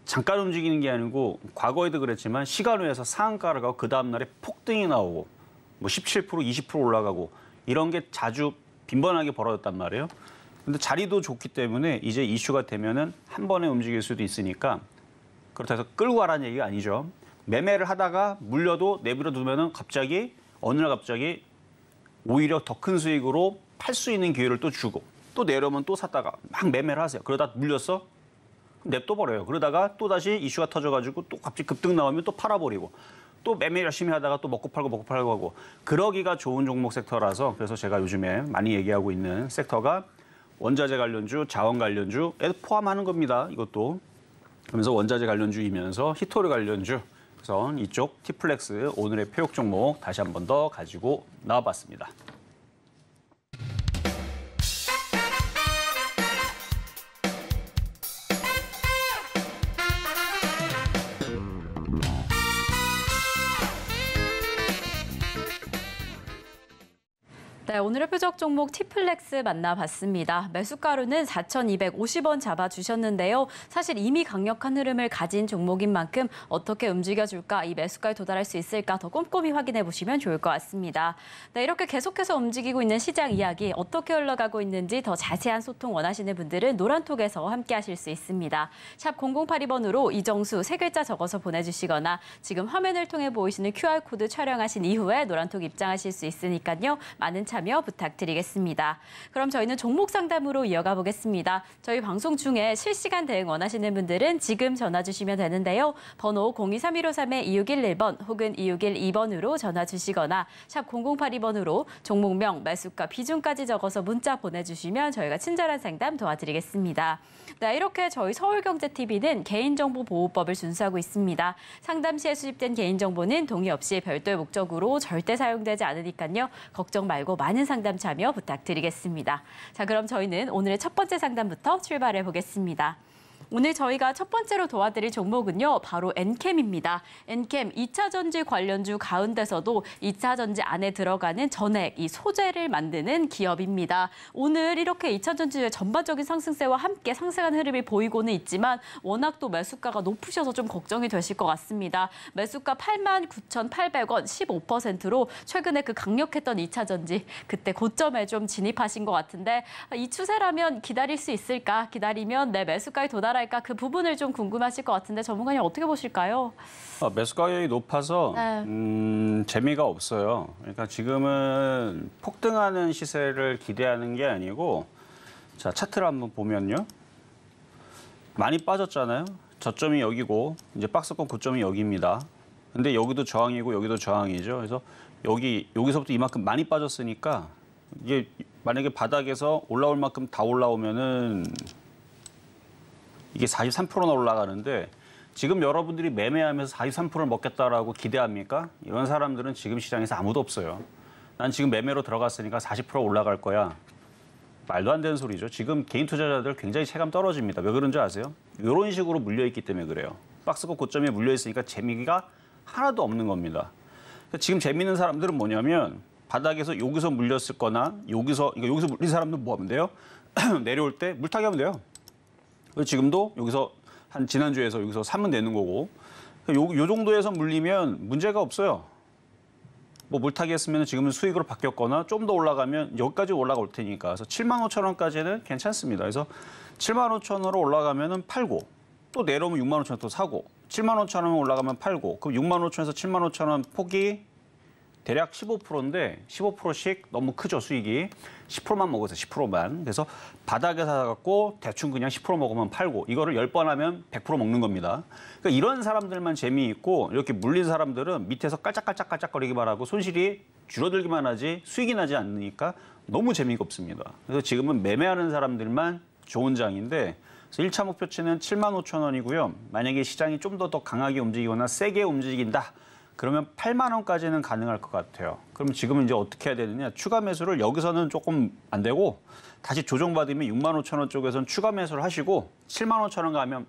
잠깐 움직이는 게 아니고 과거에도 그랬지만 시간 후에서 상한가를 가고 그 다음 날에 폭등이 나오고 뭐 17%, 20% 올라가고 이런 게 자주 빈번하게 벌어졌단 말이에요. 근데 자리도 좋기 때문에 이제 이슈가 되면은 한 번에 움직일 수도 있으니까 그렇다고 해서 끌고 가라는 얘기가 아니죠. 매매를 하다가 물려도 내버려 두면은 갑자기 어느 날 갑자기 오히려 더 큰 수익으로 팔 수 있는 기회를 또 주고 또 내려오면 또 샀다가 막 매매를 하세요. 그러다 물렸어? 냅둬 버려요. 그러다가 또 다시 이슈가 터져가지고 또 갑자기 급등 나오면 또 팔아버리고 또 매매 열심히 하다가 또 먹고 팔고 하고 그러기가 좋은 종목 섹터라서 그래서 제가 요즘에 많이 얘기하고 있는 섹터가 원자재 관련주, 자원 관련주에 포함하는 겁니다. 이것도. 그러면서 원자재 관련주이면서 히토리 관련주. 그래서 이쪽 티플렉스 오늘의 표역 종목 다시 한 번 더 가지고 나와봤습니다. 네, 오늘의 표적 종목 티플렉스 만나봤습니다. 매수가로는 4,250원 잡아주셨는데요. 사실 이미 강력한 흐름을 가진 종목인 만큼 어떻게 움직여줄까, 이 매수가에 도달할 수 있을까 더 꼼꼼히 확인해 보시면 좋을 것 같습니다. 네, 이렇게 계속해서 움직이고 있는 시장 이야기, 어떻게 흘러가고 있는지 더 자세한 소통 원하시는 분들은 노란톡에서 함께 하실 수 있습니다. 샵 0082번으로 이정수 3글자 적어서 보내주시거나 지금 화면을 통해 보이시는 QR코드 촬영하신 이후에 노란톡 입장하실 수 있으니까요. 많은 참여 부탁드리겠습니다. 그럼 저희는 종목 상담으로 이어가 보겠습니다. 저희 방송 중에 실시간 대응 원하시는 분들은 지금 전화 주시면 되는데요. 번호 023153-2611번 혹은 2612번으로 전화 주시거나 샵 0082번으로 종목명, 매수가, 비중까지 적어서 문자 보내주시면 저희가 친절한 상담 도와드리겠습니다. 네, 이렇게 저희 서울경제TV는 개인정보보호법을 준수하고 있습니다. 상담 시에 수집된 개인정보는 동의 없이 별도의 목적으로 절대 사용되지 않으니까요. 걱정 말고 많은 상담 참여 부탁드리겠습니다. 자, 그럼 저희는 오늘의 첫 번째 상담부터 출발해 보겠습니다. 오늘 저희가 첫 번째로 도와드릴 종목은요. 바로 엔캠입니다. 엔캠 2차 전지 관련주 가운데서도 2차 전지 안에 들어가는 전액, 이 소재를 만드는 기업입니다. 오늘 이렇게 2차 전지의 전반적인 상승세와 함께 상승한 흐름이 보이고는 있지만 워낙 또 매수가가 높으셔서 좀 걱정이 되실 것 같습니다. 매수가 89,800원, 15%로 최근에 그 강력했던 2차 전지, 그때 고점에 좀 진입하신 것 같은데 이 추세라면 기다릴 수 있을까? 기다리면 내 매수가에 도달할까? 그 부분을 좀 궁금하실 것 같은데 전문가님 어떻게 보실까요? 매수가격이 높아서 네. 재미가 없어요. 그러니까 지금은 폭등하는 시세를 기대하는 게 아니고 자 차트를 한번 보면요. 많이 빠졌잖아요. 저점이 여기고 이제 박스권 고점이 여기입니다. 근데 여기도 저항이고 여기도 저항이죠. 그래서 여기서부터 이만큼 많이 빠졌으니까 이게 만약에 바닥에서 올라올 만큼 다 올라오면은 이게 43%나 올라가는데 지금 여러분들이 매매하면서 43%를 먹겠다라고 기대합니까? 이런 사람들은 지금 시장에서 아무도 없어요. 난 지금 매매로 들어갔으니까 40% 올라갈 거야. 말도 안 되는 소리죠. 지금 개인 투자자들 굉장히 체감 떨어집니다. 왜 그런지 아세요? 이런 식으로 물려있기 때문에 그래요. 박스권 고점에 물려있으니까 재미가 하나도 없는 겁니다. 지금 재미있는 사람들은 뭐냐면 바닥에서 여기서 물렸을 거나 여기서 물린 사람들은 뭐 하면 돼요? 내려올 때 물타기 하면 돼요. 지금도 여기서 한 지난주에서 여기서 사면 되는 거고 요 정도에서 물리면 문제가 없어요. 뭐 물타기 했으면 지금은 수익으로 바뀌었거나 좀 더 올라가면 여기까지 올라갈 테니까 그래서 75,000원까지는 괜찮습니다. 그래서 75,000원으로 올라가면은 팔고 또 내려오면 65,000원 또 사고 75,000원 올라가면 팔고 그럼 65,000원에서 75,000원 폭이 대략 15%인데 15%씩 너무 크죠, 수익이. 10%만 먹어서 10%만. 그래서 바닥에 사갖고 대충 그냥 10% 먹으면 팔고 이거를 10번 하면 100% 먹는 겁니다. 그러니까 이런 사람들만 재미있고 이렇게 물린 사람들은 밑에서 깔짝깔짝깔짝거리기만 하고 손실이 줄어들기만 하지 수익이 나지 않으니까 너무 재미가 없습니다. 그래서 지금은 매매하는 사람들만 좋은 장인데 그래서 1차 목표치는 75,000원이고요. 만약에 시장이 좀 더 강하게 움직이거나 세게 움직인다. 그러면 8만 원까지는 가능할 것 같아요. 그럼 지금은 이제 어떻게 해야 되느냐. 추가 매수를 여기서는 조금 안 되고 다시 조정받으면 6만 5천 원 쪽에서는 추가 매수를 하시고 7만 5천 원 가면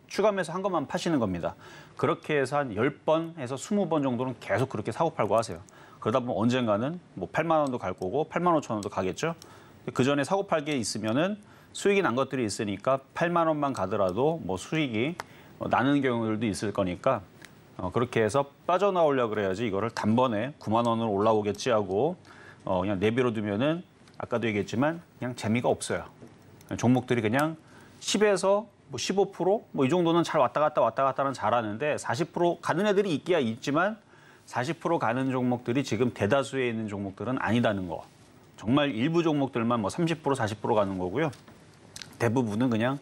추가 매수 한 것만 파시는 겁니다. 그렇게 해서 한 10번에서 20번 정도는 계속 그렇게 사고 팔고 하세요. 그러다 보면 언젠가는 뭐 8만 원도 갈 거고 8만 5천 원도 가겠죠. 그 전에 사고 팔게 있으면은 수익이 난 것들이 있으니까 8만 원만 가더라도 뭐 수익이 나는 경우들도 있을 거니까 그렇게 해서 빠져나오려고 그래야지 이거를 단번에 9만 원으로 올라오겠지 하고 그냥 내비로 두면은 아까도 얘기했지만 그냥 재미가 없어요. 종목들이 그냥 10에서 뭐 15% 뭐 이 정도는 잘 왔다 갔다는 잘하는데 40% 가는 애들이 있기야 있지만 40% 가는 종목들이 지금 대다수에 있는 종목들은 아니다는 거. 정말 일부 종목들만 뭐 30% 40% 가는 거고요. 대부분은 그냥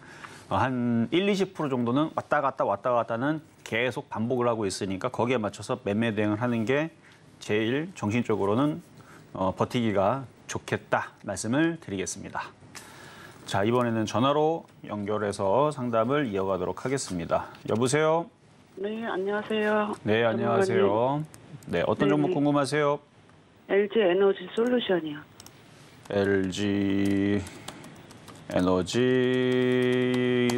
한 1, 20% 정도는 왔다 갔다는 계속 반복을 하고 있으니까 거기에 맞춰서 매매 대응을 하는 게 제일 정신적으로는 버티기가 좋겠다 말씀을 드리겠습니다. 자, 이번에는 전화로 연결해서 상담을 이어가도록 하겠습니다. 여보세요? 네, 안녕하세요. 네, 안녕하세요. 네, 어떤 종목 궁금하세요? LG 에너지 솔루션이요. LG 에너지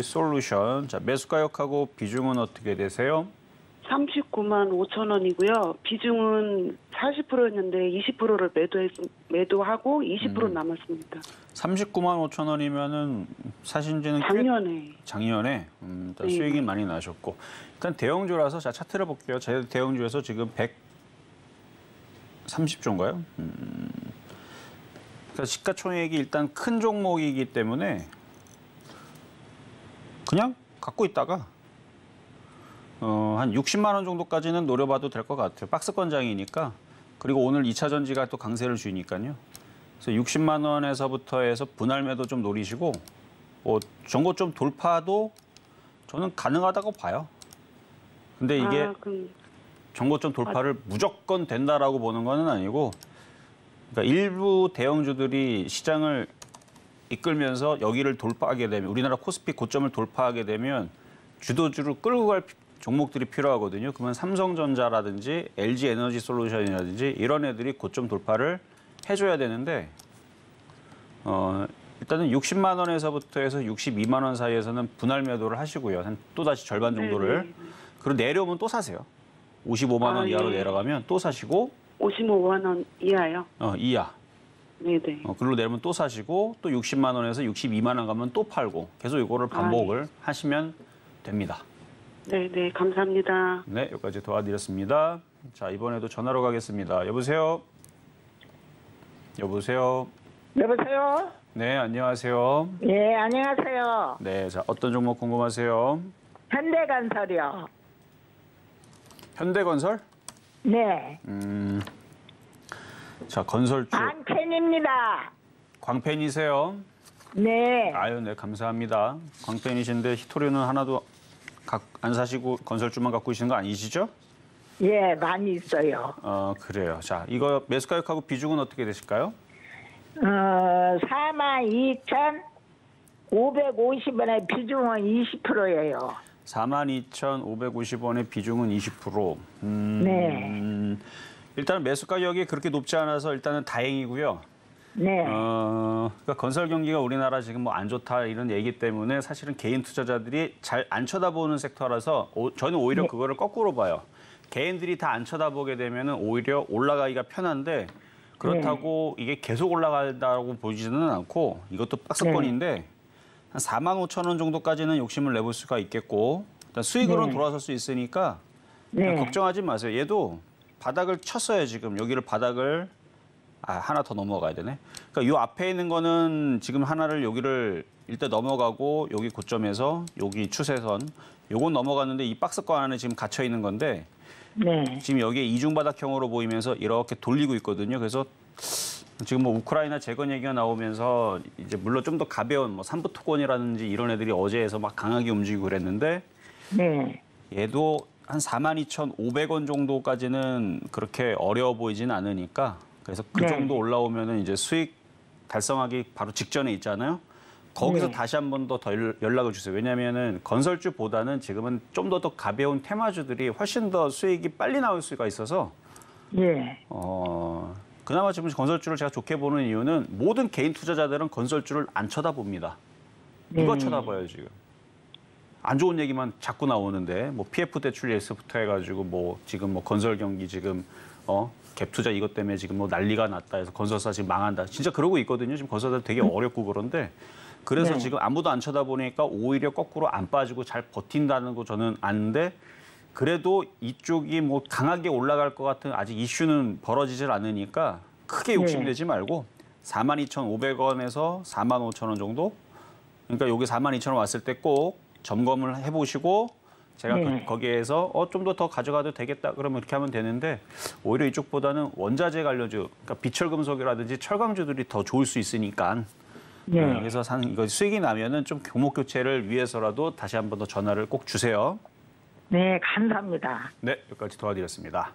솔루션. 자, 매수가격하고 비중은 어떻게 되세요? 39만 5천 원이고요. 비중은 40%였는데 20%를 매도하고 20% 남았습니다. 39만 5천 원이면은 사신 지는 작년에 네. 수익이 많이 나셨고 일단 대형주라서 자 차트를 볼게요. 제 대형주에서 지금 130조인가요? 그러니까 시가총액이 일단 큰 종목이기 때문에 그냥 갖고 있다가 한 60만 원 정도까지는 노려봐도 될 것 같아요. 박스권장이니까. 그리고 오늘 2차 전지가 또 강세를 주니까요. 그래서 60만 원에서부터 해서 분할 매도 좀 노리시고 뭐 전고점 돌파도 저는 가능하다고 봐요. 근데 이게 전고점 돌파를 무조건 된다라고 보는 건 아니고 그러니까 일부 대형주들이 시장을 이끌면서 여기를 돌파하게 되면 우리나라 코스피 고점을 돌파하게 되면 주도주로 끌고 갈 종목들이 필요하거든요. 그러면 삼성전자라든지 LG 에너지 솔루션이라든지 이런 애들이 고점 돌파를 해줘야 되는데 일단은 60만 원에서부터 해서 62만 원 사이에서는 분할 매도를 하시고요. 한 또다시 절반 정도를. 네네. 그리고 내려오면 또 사세요. 55만 원 이하로 예. 내려가면 또 사시고 55만 원 이하요? 이하. 네네. 글로 내려면 또 사시고 또 60만 원에서 62만 원 가면 또 팔고 계속 이거를 반복을 하시면 됩니다. 네네, 감사합니다. 네, 여기까지 도와드렸습니다. 자, 이번에도 전화로 가겠습니다. 여보세요? 여보세요? 여보세요? 네, 안녕하세요. 예, 안녕하세요. 네, 자, 어떤 종목 궁금하세요? 현대건설이요. 현대건설? 네. 자, 건설주 안캔입니다. 광팬이세요? 네. 아유, 네, 감사합니다. 광팬이신데 히토리는 하나도 안 사시고 건설주만 갖고 계시는 거 아니시죠? 예, 많이 있어요. 그래요. 자, 이거 매수가격하고 비중은 어떻게 되실까요? 42,550원에 비중은 20%예요. 42,550원의 비중은 20%. 네. 일단은 매수가격이 그렇게 높지 않아서 일단은 다행이고요. 네. 그러니까 건설 경기가 우리나라 지금 뭐 안 좋다 이런 얘기 때문에 사실은 개인 투자자들이 잘 안 쳐다보는 섹터라서 저는 오히려 네. 그거를 거꾸로 봐요. 개인들이 다 안 쳐다보게 되면은 오히려 올라가기가 편한데 그렇다고 이게 계속 올라간다고 보지는 않고 이것도 박스권인데 한 45,000원 정도까지는 욕심을 내볼 수가 있겠고 일단 수익으로는 네. 돌아설 수 있으니까 네. 걱정하지 마세요. 얘도 바닥을 쳤어요, 지금. 여기를 바닥을 하나 더 넘어가야 되네. 그러니까 요 앞에 있는 거는 지금 하나를 여기를 일단 넘어가고 여기 고점에서 여기 추세선 요건 넘어갔는데 이 박스권 안에 지금 갇혀 있는 건데 네. 지금 여기에 이중바닥형으로 보이면서 이렇게 돌리고 있거든요. 그래서 지금 뭐 우크라이나 재건 얘기가 나오면서 이제 물론 좀 더 가벼운 뭐 삼부토건이라든지 이런 애들이 어제에서 막 강하게 움직이고 그랬는데 네. 얘도 한 42,500원 정도까지는 그렇게 어려워 보이진 않으니까 그래서 그 네. 정도 올라오면은 이제 수익 달성하기 바로 직전에 있잖아요. 거기서 네. 다시 한 번 더 연락을 주세요. 왜냐하면은 건설주보다는 지금은 좀 더 가벼운 테마주들이 훨씬 더 수익이 빨리 나올 수가 있어서 예. 그나마 지금 건설주를 제가 좋게 보는 이유는 모든 개인 투자자들은 건설주를 안 쳐다봅니다. 누가 쳐다봐요 지금? 안 좋은 얘기만 자꾸 나오는데 뭐 PF 대출 예스부터 해가지고 뭐 지금 뭐 건설 경기 지금 갭 투자 이것 때문에 지금 뭐 난리가 났다 해서 건설사 지금 망한다. 진짜 그러고 있거든요. 지금 건설사 되게 어렵고 그런데 그래서 네. 지금 아무도 안 쳐다보니까 오히려 거꾸로 안 빠지고 잘 버틴다는 거 저는 아는데 그래도 이쪽이 뭐 강하게 올라갈 것 같은 아직 이슈는 벌어지질 않으니까 크게 욕심내지 말고 42,500원에서 45,000원 정도? 그러니까 여기 42,000원 왔을 때 꼭 점검을 해보시고 제가 네. 거기에서 좀 더 가져가도 되겠다 그러면 이렇게 하면 되는데 오히려 이쪽보다는 원자재 관련주, 그러니까 비철금속이라든지 철강주들이 더 좋을 수 있으니까 네. 그래서 이거 수익이 나면은 좀 종목 교체를 위해서라도 다시 한 번 더 전화를 꼭 주세요. 네, 감사합니다. 네, 여기까지 도와드렸습니다.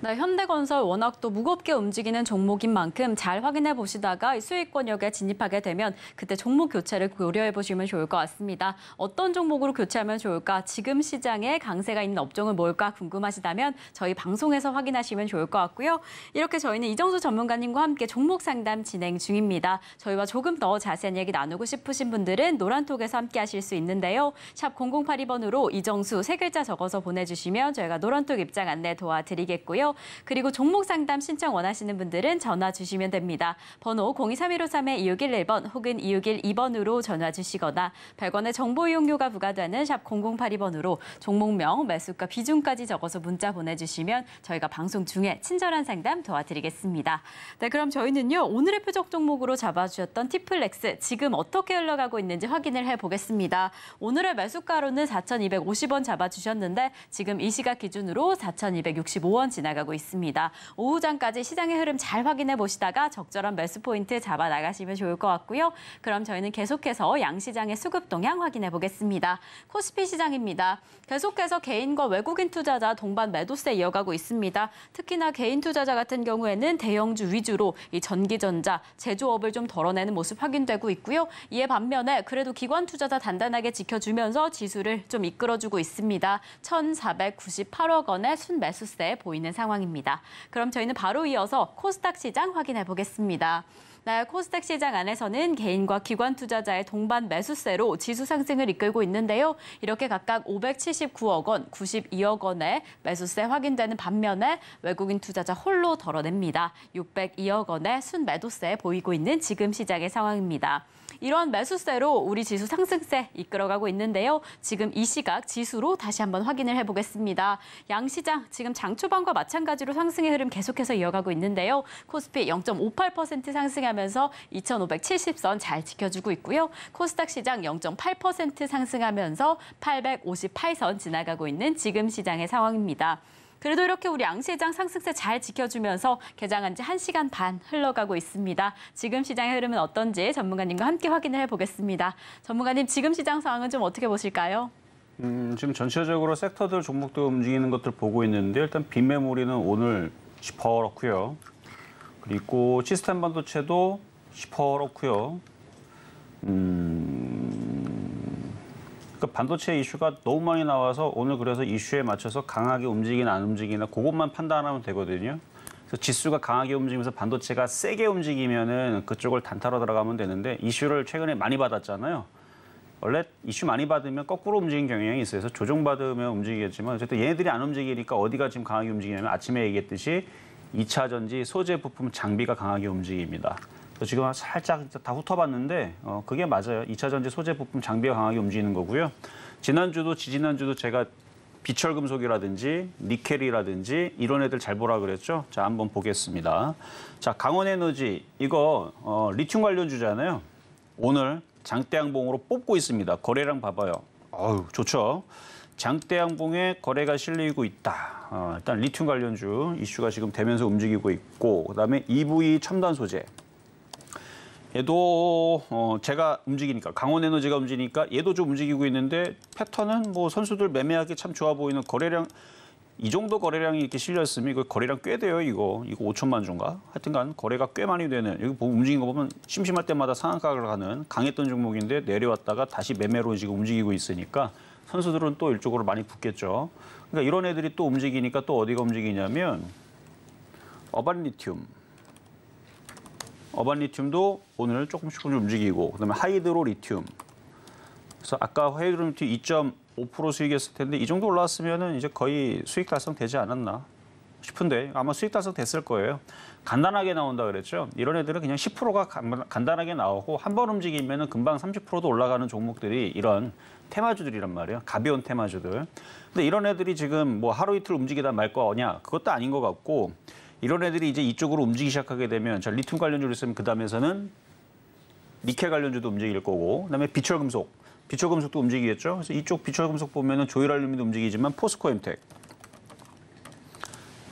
네, 현대건설 워낙 또 무겁게 움직이는 종목인 만큼 잘 확인해 보시다가 수익권역에 진입하게 되면 그때 종목 교체를 고려해 보시면 좋을 것 같습니다. 어떤 종목으로 교체하면 좋을까? 지금 시장에 강세가 있는 업종은 뭘까 궁금하시다면 저희 방송에서 확인하시면 좋을 것 같고요. 이렇게 저희는 이정수 전문가님과 함께 종목 상담 진행 중입니다. 저희와 조금 더 자세한 얘기 나누고 싶으신 분들은 노란톡에서 함께 하실 수 있는데요. 샵 0082번으로 이정수 세 글자 적어서 보내주시면 저희가 노란톡 입장 안내 도와드리겠고요. 그리고 종목 상담 신청 원하시는 분들은 전화 주시면 됩니다. 번호 023153-2611번 혹은 2612번으로 전화 주시거나 100원의 정보 이용료가 부과되는 샵 0082번으로 종목명, 매수가, 비중까지 적어서 문자 보내주시면 저희가 방송 중에 친절한 상담 도와드리겠습니다. 네, 그럼 저희는요. 오늘의 표적 종목으로 잡아주셨던 티플렉스 지금 어떻게 흘러가고 있는지 확인을 해보겠습니다. 오늘의 매수가로는 4,250원 잡아주셨는데 지금 이 시각 기준으로 4,265원 지나가고 있습니다. 오후장까지 시장의 흐름 잘 확인해 보시다가 적절한 매수 포인트 잡아 나가시면 좋을 것 같고요. 그럼 저희는 계속해서 양시장의 수급 동향 확인해 보겠습니다. 코스피 시장입니다. 계속해서 개인과 외국인 투자자 동반 매도세 이어가고 있습니다. 특히나 개인 투자자 같은 경우에는 대형주 위주로 이 전기전자, 제조업을 좀 덜어내는 모습 확인되고 있고요. 이에 반면에 그래도 기관 투자자 단단하게 지켜주면서 지수를 좀 이끌어주고 있습니다. 1,498억 원의 순매수세 보이는 상황입니다. 그럼 저희는 바로 이어서 코스닥 시장 확인해 보겠습니다. 네, 코스닥 시장 안에서는 개인과 기관 투자자의 동반 매수세로 지수 상승을 이끌고 있는데요. 이렇게 각각 579억 원, 92억 원의 매수세 확인되는 반면에 외국인 투자자 홀로 덜어냅니다. 602억 원의 순매도세 보이고 있는 지금 시장의 상황입니다. 이런 매수세로 우리 지수 상승세 이끌어가고 있는데요. 지금 이 시각 지수로 다시 한번 확인을 해보겠습니다. 양시장 지금 장 초반과 마찬가지로 상승의 흐름 계속해서 이어가고 있는데요. 코스피 0.58% 상승하면서 2,570선 잘 지켜주고 있고요. 코스닥 시장 0.8% 상승하면서 858선 지나가고 있는 지금 시장의 상황입니다. 그래도 이렇게 우리 양시장 상승세 잘 지켜주면서 개장한 지 1시간 반 흘러가고 있습니다. 지금 시장의 흐름은 어떤지 전문가님과 함께 확인을 해보겠습니다. 전문가님, 지금 시장 상황은 좀 어떻게 보실까요? 지금 전체적으로 섹터들 종목들 움직이는 것들 보고 있는데 일단 빈메모리는 오늘 시퍼렇고요. 그리고 시스템 반도체도 시퍼렇고요. 반도체 이슈가 너무 많이 나와서 오늘 그래서 이슈에 맞춰서 강하게 움직이나 안 움직이나 그것만 판단하면 되거든요. 그래서 지수가 강하게 움직이면서 반도체가 세게 움직이면은 그쪽을 단타로 들어가면 되는데 이슈를 최근에 많이 받았잖아요. 원래 이슈 많이 받으면 거꾸로 움직이는 경향이 있어요. 그래서 조정받으면 움직이겠지만 어쨌든 얘네들이 안 움직이니까 어디가 지금 강하게 움직이냐면 아침에 얘기했듯이 2차 전지, 소재 부품, 장비가 강하게 움직입니다. 지금 살짝 다 훑어봤는데 그게 맞아요. 2차 전지 소재 부품 장비가 강하게 움직이는 거고요. 지난주도 지지난주도 제가 비철금속이라든지 니켈이라든지 이런 애들 잘 보라 그랬죠. 자, 한번 보겠습니다. 자, 강원에너지 이거 리튬 관련주잖아요. 오늘 장대양봉으로 뽑고 있습니다. 거래량 봐봐요. 어우, 좋죠. 장대양봉에 거래가 실리고 있다. 일단 리튬 관련주 이슈가 지금 되면서 움직이고 있고 그다음에 EV 첨단 소재. 얘도 제가 움직이니까 강원에너지가 움직이니까 얘도 좀 움직이고 있는데 패턴은 뭐 선수들 매매하기 참 좋아 보이는 거래량 이 정도 거래량이 이렇게 실렸으면 이거 거래량 꽤 돼요. 이거 5천만 주인가 하여튼간 거래가 꽤 많이 되는 여기 움직인 거 보면 심심할 때마다 상한가를 가는 강했던 종목인데 내려왔다가 다시 매매로 지금 움직이고 있으니까 선수들은 또 이쪽으로 많이 붙겠죠. 그러니까 이런 애들이 또 움직이니까 또 어디가 움직이냐면 어반 리튬도 오늘 조금씩 움직이고 그다음에 하이드로 리튬. 그래서 아까 하이드로 리튬 2.5% 수익했을 텐데 이 정도 올라왔으면은 이제 거의 수익 달성되지 않았나 싶은데 아마 수익 달성됐을 거예요. 간단하게 나온다 그랬죠. 이런 애들은 그냥 10%가 간단하게 나오고 한 번 움직이면은 금방 30%도 올라가는 종목들이 이런 테마주들이란 말이에요. 가벼운 테마주들. 근데 이런 애들이 지금 뭐 하루 이틀 움직이다 말 거냐 그것도 아닌 것 같고 이런 애들이 이제 이쪽으로 움직이기 시작하게 되면 자, 리튬 관련주를 있으면 그 다음에서는 니켈 관련주도 움직일 거고 그다음에 비철금속도 움직이겠죠. 그래서 이쪽 비철금속 보면은 조일알루미도 움직이지만 포스코엠텍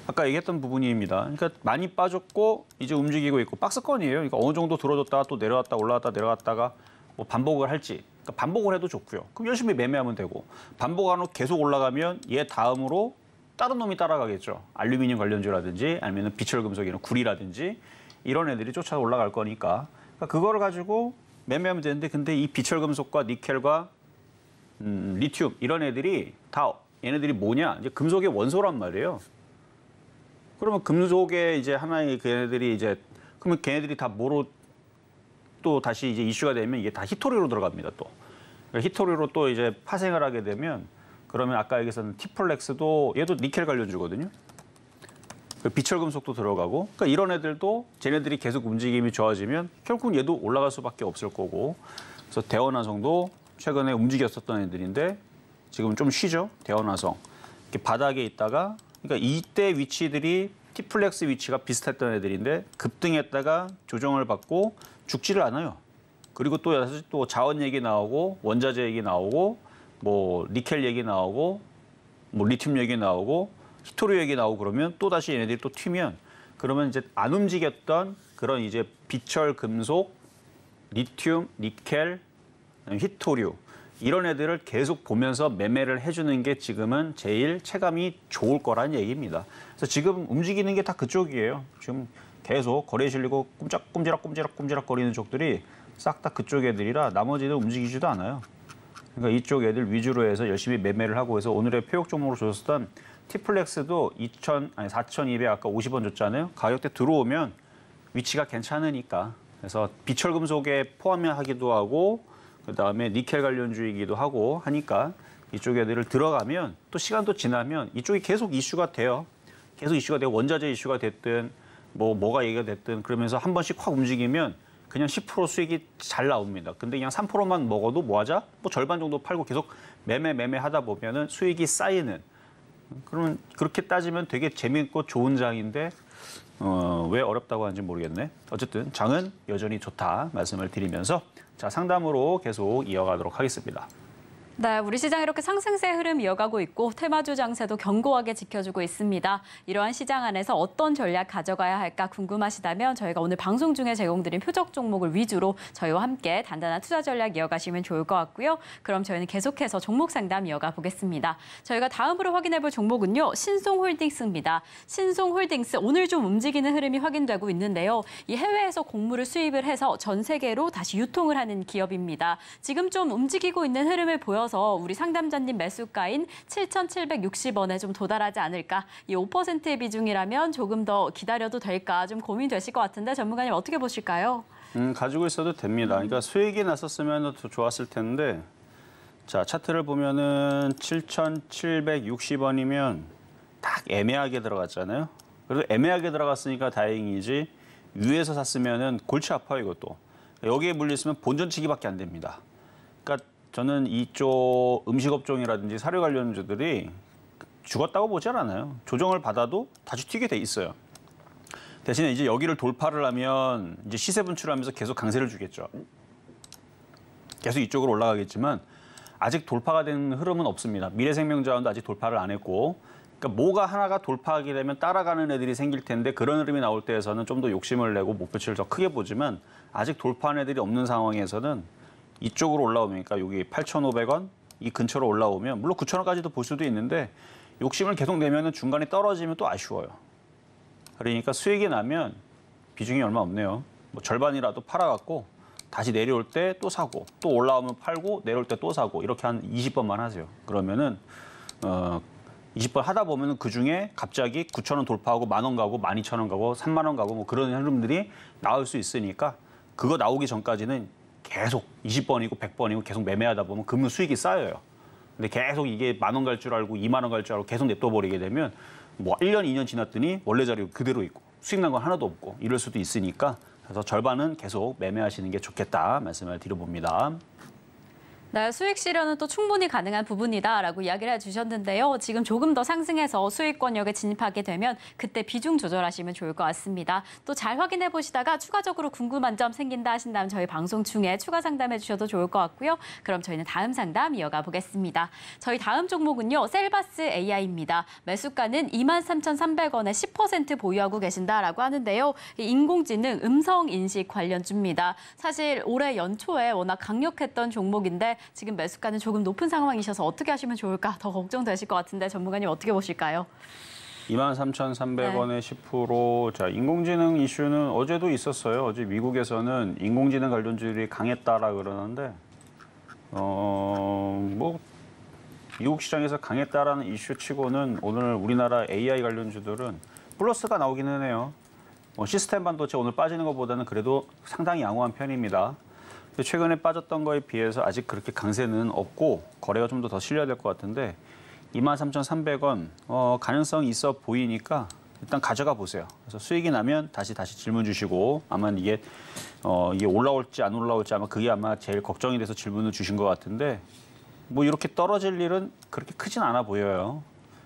아까 얘기했던 부분입니다. 그러니까 많이 빠졌고 이제 움직이고 있고 박스권이에요. 그러니까 어느 정도 들어줬다가 또 내려왔다 올라왔다 내려갔다가 뭐 반복을 할지 그러니까 반복을 해도 좋고요. 그럼 열심히 매매하면 되고 반복하고 계속 올라가면 얘 다음으로 다른 놈이 따라가겠죠. 알루미늄 관련주라든지 아니면 비철금속이나 구리라든지 이런 애들이 쫓아 올라갈 거니까 그러니까 그거를 가지고 매매하면 되는데 근데 이 비철금속과 니켈과 리튬 이런 애들이 다 얘네들이 뭐냐 이제 금속의 원소란 말이에요. 그러면 금속의 이제 하나의 걔네들이 이제 그러면 걔네들이 다 뭐로 또 다시 이제 이슈가 되면 이게 다 히토리로 들어갑니다 또. 그러니까 히토리로 또 이제 파생을 하게 되면 그러면 아까 얘기했던 티플렉스도 얘도 니켈 관련주거든요. 비철금속도 들어가고 그러니까 이런 애들도 쟤네들이 계속 움직임이 좋아지면 결국은 얘도 올라갈 수밖에 없을 거고 그래서 대원화성도 최근에 움직였었던 애들인데 지금 좀 쉬죠. 대원화성. 이렇게 바닥에 있다가 그러니까 이때 위치들이 티플렉스 위치가 비슷했던 애들인데 급등했다가 조정을 받고 죽지를 않아요. 그리고 또 자원 얘기 나오고 원자재 얘기 나오고 뭐 니켈 얘기 나오고 뭐 리튬 얘기 나오고 히토리 얘기 나오고 그러면 또 다시 얘네들이 또 튀면 그러면 이제 안 움직였던 그런 이제 비철 금속, 리튬, 니켈, 히토류 이런 애들을 계속 보면서 매매를 해주는 게 지금은 제일 체감이 좋을 거란 얘기입니다. 그래서 지금 움직이는 게 다 그쪽이에요. 지금 계속 거래에 실리고 꼼지락 거리는 쪽들이 싹 다 그쪽 애들이라 나머지는 움직이지도 않아요. 그러니까 이쪽 애들 위주로 해서 열심히 매매를 하고 해서 오늘의 표역 종목으로 줬었던 티플렉스도 4,200 아까 50원 줬잖아요. 가격대 들어오면 위치가 괜찮으니까 그래서 비철금속에 포함하기도 하고 그다음에 니켈 관련주이기도 하고 하니까 이쪽 애들을 들어가면 또 시간도 지나면 이쪽이 계속 이슈가 돼요. 계속 이슈가 되고 원자재 이슈가 됐든 뭐가 얘기가 됐든 그러면서 한 번씩 확 움직이면 그냥 10% 수익이 잘 나옵니다. 근데 그냥 3%만 먹어도 뭐 하자? 뭐 절반 정도 팔고 계속 매매 하다 보면은 수익이 쌓이는. 그러면 그렇게 따지면 되게 재미있고 좋은 장인데 왜 어렵다고 하는지 모르겠네. 어쨌든 장은 여전히 좋다 말씀을 드리면서 자, 상담으로 계속 이어가도록 하겠습니다. 네, 우리 시장 이렇게 상승세 흐름 이어가고 있고 테마주 장세도 견고하게 지켜주고 있습니다. 이러한 시장 안에서 어떤 전략 가져가야 할까 궁금하시다면 저희가 오늘 방송 중에 제공드린 표적 종목을 위주로 저희와 함께 단단한 투자 전략 이어가시면 좋을 것 같고요. 그럼 저희는 계속해서 종목 상담 이어가 보겠습니다. 저희가 다음으로 확인해 볼 종목은요. 신송홀딩스입니다. 신송홀딩스 오늘 좀 움직이는 흐름이 확인되고 있는데요. 이 해외에서 곡물을 수입을 해서 전 세계로 다시 유통을 하는 기업입니다. 지금 좀 움직이고 있는 흐름을 보여서 우리 상담자님 매수가인 7,760원에 좀 도달하지 않을까. 이 5%의 비중이라면 조금 더 기다려도 될까 좀 고민되실 것 같은데 전문가님 어떻게 보실까요? 가지고 있어도 됩니다. 그러니까 수익이 났었으면 더 좋았을 텐데 자 차트를 보면은 7,760원이면 딱 애매하게 들어갔잖아요. 그래도 애매하게 들어갔으니까 다행이지 위에서 샀으면은 골치 아파요 이것도. 여기에 물렸으면 본전치기밖에 안 됩니다. 그러니까 저는 이쪽 음식업종이라든지 사료 관련주들이 죽었다고 보지 않아요. 조정을 받아도 다시 튀게 돼 있어요. 대신에 이제 여기를 돌파를 하면 이제 시세 분출하면서 계속 강세를 주겠죠. 계속 이쪽으로 올라가겠지만 아직 돌파가 된 흐름은 없습니다. 미래생명자원도 아직 돌파를 안 했고 그러니까 뭐가 하나가 돌파하게 되면 따라가는 애들이 생길 텐데 그런 흐름이 나올 때에서는 좀 더 욕심을 내고 목표치를 더 크게 보지만 아직 돌파한 애들이 없는 상황에서는 이쪽으로 올라오니까 여기 8,500원 이 근처로 올라오면 물론 9,000원까지도 볼 수도 있는데 욕심을 계속 내면은 중간에 떨어지면 또 아쉬워요. 그러니까 수익이 나면 비중이 얼마 없네요. 뭐 절반이라도 팔아갖고 다시 내려올 때 또 사고 또 올라오면 팔고 내려올 때 또 사고 이렇게 한 20번만 하세요. 그러면은 20번 하다 보면은 그 중에 갑자기 9,000원 돌파하고 10,000원 가고 12,000원 가고 30,000원 가고 뭐 그런 흐름들이 나올 수 있으니까 그거 나오기 전까지는 계속 20번이고 100번이고 계속 매매하다 보면 금융 수익이 쌓여요. 근데 계속 이게 10,000원 갈 줄 알고 20,000원 갈 줄 알고 계속 냅둬버리게 되면 뭐 1년, 2년 지났더니 원래 자리 그대로 있고 수익 난 건 하나도 없고 이럴 수도 있으니까 그래서 절반은 계속 매매하시는 게 좋겠다 말씀을 드려봅니다. 네, 수익 실현은 또 충분히 가능한 부분이다라고 이야기를 해주셨는데요. 지금 조금 더 상승해서 수익권역에 진입하게 되면 그때 비중 조절하시면 좋을 것 같습니다. 또 잘 확인해 보시다가 추가적으로 궁금한 점 생긴다 하신다면 저희 방송 중에 추가 상담해 주셔도 좋을 것 같고요. 그럼 저희는 다음 상담 이어가 보겠습니다. 저희 다음 종목은요. 셀바스 AI입니다. 매수가는 23,300원에 10% 보유하고 계신다라고 하는데요. 인공지능 음성인식 관련주입니다. 사실 올해 연초에 워낙 강력했던 종목인데 지금 매수가는 조금 높은 상황이셔서 어떻게 하시면 좋을까 더 걱정되실 것 같은데 전문가님 어떻게 보실까요? 23,300원에 10%. 자, 인공지능 이슈는 어제도 있었어요. 어제 미국에서는 인공지능 관련주들이 강했다라 그러는데 뭐 미국 시장에서 강했다라는 이슈치고는 오늘 우리나라 AI 관련주들은 플러스가 나오기는 해요. 시스템 반도체 오늘 빠지는 것보다는 그래도 상당히 양호한 편입니다. 최근에 빠졌던 거에 비해서 아직 그렇게 강세는 없고 거래가 좀 더 실려야 될 것 같은데 23,300원 가능성이 있어 보이니까 일단 가져가 보세요. 그래서 수익이 나면 다시 질문 주시고 아마 이게 올라올지 안 올라올지 아마 그게 아마 제일 걱정이 돼서 질문을 주신 것 같은데 뭐 이렇게 떨어질 일은 그렇게 크진 않아 보여요.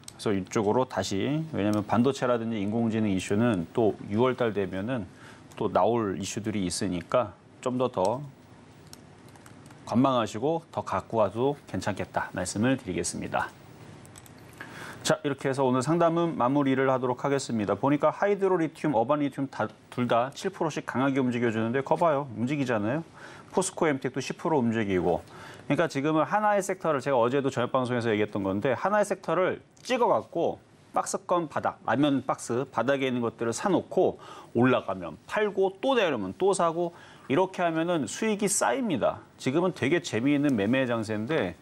그래서 이쪽으로 다시 왜냐하면 반도체라든지 인공지능 이슈는 또 6월 달 되면은 또 나올 이슈들이 있으니까 좀 더 관망하시고 더 갖고 와도 괜찮겠다 말씀을 드리겠습니다. 자, 이렇게 해서 오늘 상담은 마무리를 하도록 하겠습니다. 보니까 하이드로 리튬, 어반 리튬 둘 다 7%씩 강하게 움직여주는데 커봐요. 움직이잖아요. 포스코 엠텍도 10% 움직이고. 그러니까 지금은 하나의 섹터를 제가 어제도 저녁 방송에서 얘기했던 건데 하나의 섹터를 찍어갖고 박스권 바닥, 라면 박스 바닥에 있는 것들을 사놓고 올라가면 팔고 또 내려면 또 사고 이렇게 하면은 수익이 쌓입니다. 지금은 되게 재미있는 매매 장세인데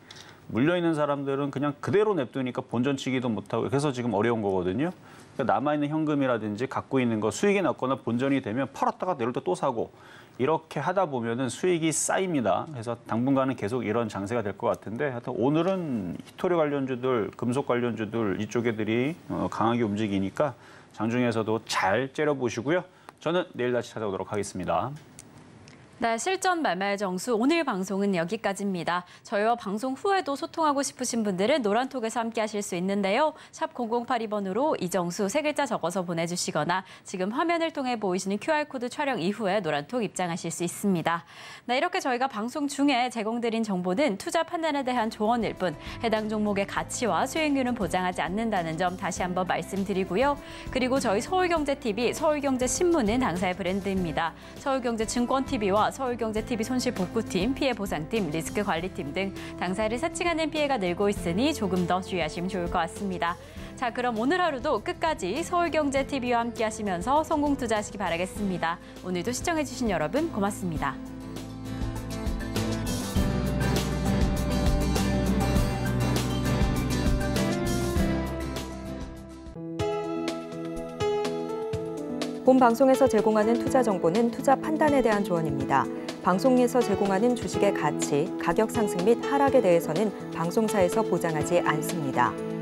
물려있는 사람들은 그냥 그대로 냅두니까 본전치기도 못하고 그래서 지금 어려운 거거든요. 그러니까 남아있는 현금이라든지 갖고 있는 거 수익이 났거나 본전이 되면 팔았다가 내일 또 사고 이렇게 하다 보면은 수익이 쌓입니다. 그래서 당분간은 계속 이런 장세가 될 것 같은데 하여튼 오늘은 히토리 관련주들, 금속 관련주들 이쪽 애들이 강하게 움직이니까 장중에서도 잘 째려보시고요. 저는 내일 다시 찾아오도록 하겠습니다. 네, 실전 말말 정수 오늘 방송은 여기까지입니다. 저희와 방송 후에도 소통하고 싶으신 분들은 노란톡에서 함께 하실 수 있는데요. 샵 0082번으로 이정수 3글자 적어서 보내주시거나 지금 화면을 통해 보이시는 QR코드 촬영 이후에 노란톡 입장하실 수 있습니다. 네, 이렇게 저희가 방송 중에 제공드린 정보는 투자 판단에 대한 조언일 뿐 해당 종목의 가치와 수익률은 보장하지 않는다는 점 다시 한번 말씀드리고요. 그리고 저희 서울경제TV, 서울경제신문은 당사의 브랜드입니다. 서울경제증권TV와 서울경제TV 손실복구팀, 피해보상팀, 리스크관리팀 등 당사를 사칭하는 피해가 늘고 있으니 조금 더 주의하시면 좋을 것 같습니다. 자, 그럼 오늘 하루도 끝까지 서울경제TV와 함께 하시면서 성공 투자하시기 바라겠습니다. 오늘도 시청해주신 여러분 고맙습니다. 본 방송에서 제공하는 투자 정보는 투자 판단에 대한 조언입니다. 방송에서 제공하는 주식의 가치, 가격 상승 및 하락에 대해서는 방송사에서 보장하지 않습니다.